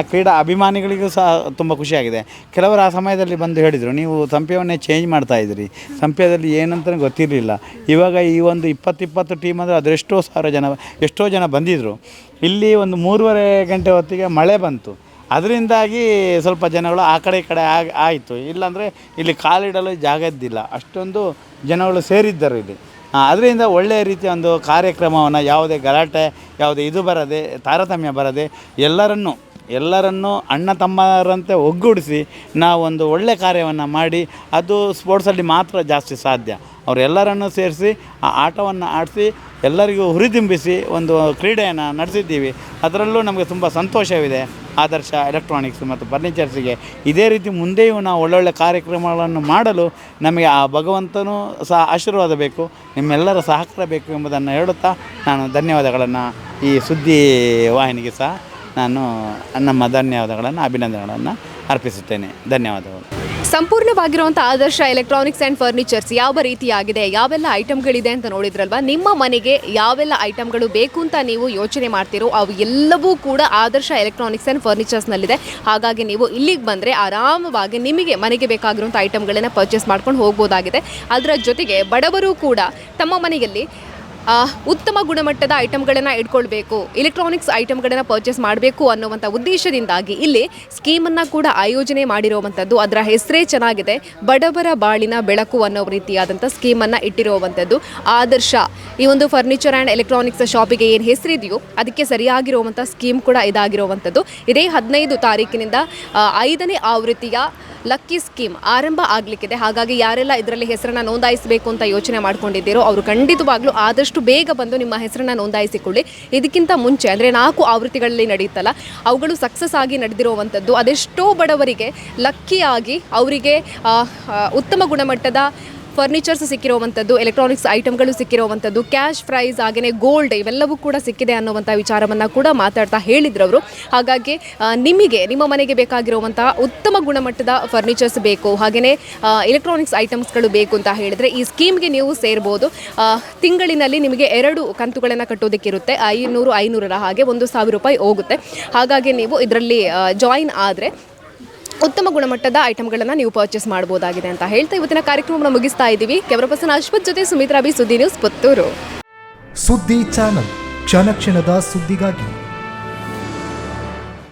ಕ್ರೀಡಾ ಅಭಿಮಾನಿಗಳಿಗೂ ಸಹ ತುಂಬ ಖುಷಿಯಾಗಿದೆ. ಕೆಲವರು ಆ ಸಮಯದಲ್ಲಿ ಬಂದು ಹೇಳಿದರು, ನೀವು ಸಂಪ್ಯವನ್ನೇ ಚೇಂಜ್ ಮಾಡ್ತಾಯಿದ್ರಿ, ಸಂಪ್ಯದಲ್ಲಿ ಏನಂತಲೇ ಗೊತ್ತಿರಲಿಲ್ಲ. ಇವಾಗ ಈ ಒಂದು 20 ಟೀಮ್ ಅಂದರೆ ಅದೆಷ್ಟೋ ಎಷ್ಟೋ ಜನ ಬಂದಿದ್ದರು. ಇಲ್ಲಿ ಒಂದು 3:30 ಗಂಟೆ ಹೊತ್ತಿಗೆ ಮಳೆ ಬಂತು. ಅದರಿಂದಾಗಿ ಸ್ವಲ್ಪ ಜನಗಳು ಆ ಕಡೆ ಈ ಕಡೆ ಆಯಿತು. ಇಲ್ಲಾಂದರೆ ಇಲ್ಲಿ ಕಾಲಿಡಲು ಜಾಗ ಇದ್ದಿಲ್ಲ, ಅಷ್ಟೊಂದು ಜನಗಳು ಸೇರಿದ್ದರು ಇಲ್ಲಿ. ಅದರಿಂದ ಒಳ್ಳೆಯ ರೀತಿಯ ಒಂದು ಕಾರ್ಯಕ್ರಮವನ್ನು ಯಾವುದೇ ಗಲಾಟೆ ಯಾವುದೇ ಇದು ಬರದೆ ತಾರತಮ್ಯ ಬರದೆ ಎಲ್ಲರನ್ನೂ ಅಣ್ಣ ತಮ್ಮರಂತೆ ಒಗ್ಗೂಡಿಸಿ ನಾವೊಂದು ಒಳ್ಳೆಯ ಕಾರ್ಯವನ್ನು ಮಾಡಿ ಅದು ಸ್ಪೋರ್ಟ್ಸಲ್ಲಿ ಮಾತ್ರ ಜಾಸ್ತಿ ಸಾಧ್ಯ. ಅವರೆಲ್ಲರನ್ನೂ ಸೇರಿಸಿ ಆ ಆಟವನ್ನು ಆಡಿಸಿ ಎಲ್ಲರಿಗೂ ಹುರಿದುಂಬಿಸಿ ಒಂದು ಕ್ರೀಡೆಯನ್ನು ನಡೆಸಿದ್ದೀವಿ. ಅದರಲ್ಲೂ ನಮಗೆ ತುಂಬ ಸಂತೋಷವಿದೆ. ಆದರ್ಶ ಎಲೆಕ್ಟ್ರಾನಿಕ್ಸ್ ಮತ್ತು ಫರ್ನಿಚರ್ಸಿಗೆ ಇದೇ ರೀತಿ ಮುಂದೆಯೂ ನಾವು ಒಳ್ಳೊಳ್ಳೆ ಕಾರ್ಯಕ್ರಮಗಳನ್ನು ಮಾಡಲು ನಮಗೆ ಆ ಭಗವಂತನೂ ಸಹ ಆಶೀರ್ವಾದ ಬೇಕು, ನಿಮ್ಮೆಲ್ಲರ ಸಹಕಾರ ಬೇಕು ಎಂಬುದನ್ನು ಹೇಳುತ್ತಾ ನಾನು ಧನ್ಯವಾದಗಳನ್ನು ಈ ಸುದ್ದಿ ವಾಹಿನಿಗೆ ಸಹ ನಾನು ನಮ್ಮ ಧನ್ಯವಾದಗಳನ್ನು ಅಭಿನಂದನೆಗಳನ್ನು ಅರ್ಪಿಸುತ್ತೇನೆ. ಧನ್ಯವಾದಗಳು. ಸಂಪೂರ್ಣವಾಗಿರುವಂಥ ಆದರ್ಶ ಎಲೆಕ್ಟ್ರಾನಿಕ್ಸ್ ಆ್ಯಂಡ್ ಫರ್ನಿಚರ್ಸ್ ಯಾವ ರೀತಿಯಾಗಿದೆ, ಯಾವೆಲ್ಲ ಐಟಮ್ಗಳಿದೆ ಅಂತ ನೋಡಿದ್ರಲ್ವ. ನಿಮ್ಮ ಮನೆಗೆ ಯಾವೆಲ್ಲ ಐಟಮ್ಗಳು ಬೇಕು ಅಂತ ನೀವು ಯೋಚನೆ ಮಾಡ್ತೀರೋ ಅವು ಎಲ್ಲವೂ ಕೂಡ ಆದರ್ಶ ಎಲೆಕ್ಟ್ರಾನಿಕ್ಸ್ ಆ್ಯಂಡ್ ಫರ್ನಿಚರ್ಸ್ನಲ್ಲಿದೆ. ಹಾಗಾಗಿ ನೀವು ಇಲ್ಲಿಗೆ ಬಂದರೆ ಆರಾಮವಾಗಿ ನಿಮಗೆ ಮನೆಗೆ ಬೇಕಾಗಿರುವಂಥ ಐಟಮ್ಗಳನ್ನು ಪರ್ಚೇಸ್ ಮಾಡ್ಕೊಂಡು ಹೋಗ್ಬೋದಾಗಿದೆ. ಅದರ ಜೊತೆಗೆ ಬಡವರು ಕೂಡ ತಮ್ಮ ಮನೆಯಲ್ಲಿ ಉತ್ತಮ ಗುಣಮಟ್ಟದ ಐಟಮ್ಗಳನ್ನು ಇಟ್ಕೊಳ್ಬೇಕು, ಎಲೆಕ್ಟ್ರಾನಿಕ್ಸ್ ಐಟಮ್ಗಳನ್ನು ಪರ್ಚೇಸ್ ಮಾಡಬೇಕು ಅನ್ನುವಂಥ ಉದ್ದೇಶದಿಂದಾಗಿ ಇಲ್ಲಿ ಸ್ಕೀಮನ್ನು ಕೂಡ ಆಯೋಜನೆ ಮಾಡಿರುವಂಥದ್ದು. ಅದರ ಹೆಸರೇ ಚೆನ್ನಾಗಿದೆ, ಬಡವರ ಬಾಳಿನ ಬೆಳಕು ಅನ್ನೋ ರೀತಿಯಾದಂಥ ಸ್ಕೀಮನ್ನು ಇಟ್ಟಿರುವಂಥದ್ದು ಆದರ್ಶ. ಈ ಒಂದು ಫರ್ನಿಚರ್ ಆ್ಯಂಡ್ ಎಲೆಕ್ಟ್ರಾನಿಕ್ಸ್ ಶಾಪಿಗೆ ಏನು ಹೆಸರಿದೆಯೋ ಅದಕ್ಕೆ ಸರಿಯಾಗಿರುವಂಥ ಸ್ಕೀಮ್ ಕೂಡ ಇದಾಗಿರುವಂಥದ್ದು. ಇದೇ 15 ತಾರೀಕಿನಿಂದ 5ನೇ ಆವೃತ್ತಿಯ ಲಕ್ಕಿ ಸ್ಕೀಮ್ ಆರಂಭ ಆಗಲಿಕ್ಕಿದೆ. ಹಾಗಾಗಿ ಯಾರೆಲ್ಲ ಇದರಲ್ಲಿ ಹೆಸರನ್ನು ನೋಂದಾಯಿಸಬೇಕು ಅಂತ ಯೋಚನೆ ಮಾಡ್ಕೊಂಡಿದ್ದೀರೋ ಅವರು ಖಂಡಿತವಾಗ್ಲೂ ಆದಷ್ಟು ಬೇಗ ಬಂದು ನಿಮ್ಮ ಹೆಸರನ್ನು ನೋಂದಾಯಿಸಿಕೊಳ್ಳಿ. ಇದಕ್ಕಿಂತ ಮುಂಚೆ ಅಂದರೆ 4 ಆವೃತ್ತಿಗಳಲ್ಲಿ ನಡೆಯುತ್ತಲ್ಲ, ಅವುಗಳು ಸಕ್ಸಸ್ ಆಗಿ ನಡೆದಿರುವಂಥದ್ದು. ಅದೆಷ್ಟೋ ಬಡವರಿಗೆ ಲಕ್ಕಿಯಾಗಿ ಅವರಿಗೆ ಉತ್ತಮ ಗುಣಮಟ್ಟದ ಫರ್ನಿಚರ್ಸ್ ಸಿಕ್ಕಿರುವಂಥದ್ದು, ಎಲೆಕ್ಟ್ರಾನಿಕ್ಸ್ ಐಟಮ್ಗಳು ಸಿಕ್ಕಿರುವಂಥದ್ದು, ಕ್ಯಾಶ್ ಪ್ರೈಸ್ ಹಾಗೆಯೇ ಗೋಲ್ಡ್ ಇವೆಲ್ಲವೂ ಕೂಡ ಸಿಕ್ಕಿದೆ ಅನ್ನುವಂಥ ವಿಚಾರವನ್ನು ಕೂಡ ಮಾತಾಡ್ತಾ ಹೇಳಿದ್ರು ಅವರು. ಹಾಗಾಗಿ ನಿಮಗೆ ನಿಮ್ಮ ಮನೆಗೆ ಬೇಕಾಗಿರುವಂಥ ಉತ್ತಮ ಗುಣಮಟ್ಟದ ಫರ್ನಿಚರ್ಸ್ ಬೇಕು, ಹಾಗೆಯೇ ಎಲೆಕ್ಟ್ರಾನಿಕ್ಸ್ ಐಟಮ್ಸ್ಗಳು ಬೇಕು ಅಂತ ಹೇಳಿದರೆ ಈ ಸ್ಕೀಮ್ಗೆ ನೀವು ಸೇರ್ಬೋದು. ತಿಂಗಳಿನಲ್ಲಿ ನಿಮಗೆ 2 ಕಂತುಗಳನ್ನು ಕಟ್ಟೋದಕ್ಕಿರುತ್ತೆ. 500 ಹಾಗೆ 1,000 ರೂಪಾಯಿ ಹೋಗುತ್ತೆ. ಹಾಗಾಗಿ ನೀವು ಇದರಲ್ಲಿ ಜಾಯಿನ್ ಆದರೆ ಉತ್ತಮ ಗುಣಮಟ್ಟದ ಐಟಮ್ಗಳನ್ನು ನೀವು ಪರ್ಚೇಸ್ ಮಾಡ್ಬೋದಾಗಿದೆ ಅಂತ ಹೇಳ್ತಾ ಇವತ್ತಿನ ಕಾರ್ಯಕ್ರಮವನ್ನು ಮುಗಿಸ್ತಾ ಇದ್ದೀವಿ. ಕ್ಯಾಮರಾ ಪರ್ಸನ್ ಅಶ್ವಥ್ ಜೊತೆ ಸುಮಿತ್ರಾ ಬಿ, ಸುದ್ದಿ ನ್ಯೂಸ್, ಪುತ್ತೂರು. ಸುದ್ದಿ ಚಾನಲ್ ಕ್ಷಣ ಕ್ಷಣದ ಸುದ್ದಿಗಾಗಿ.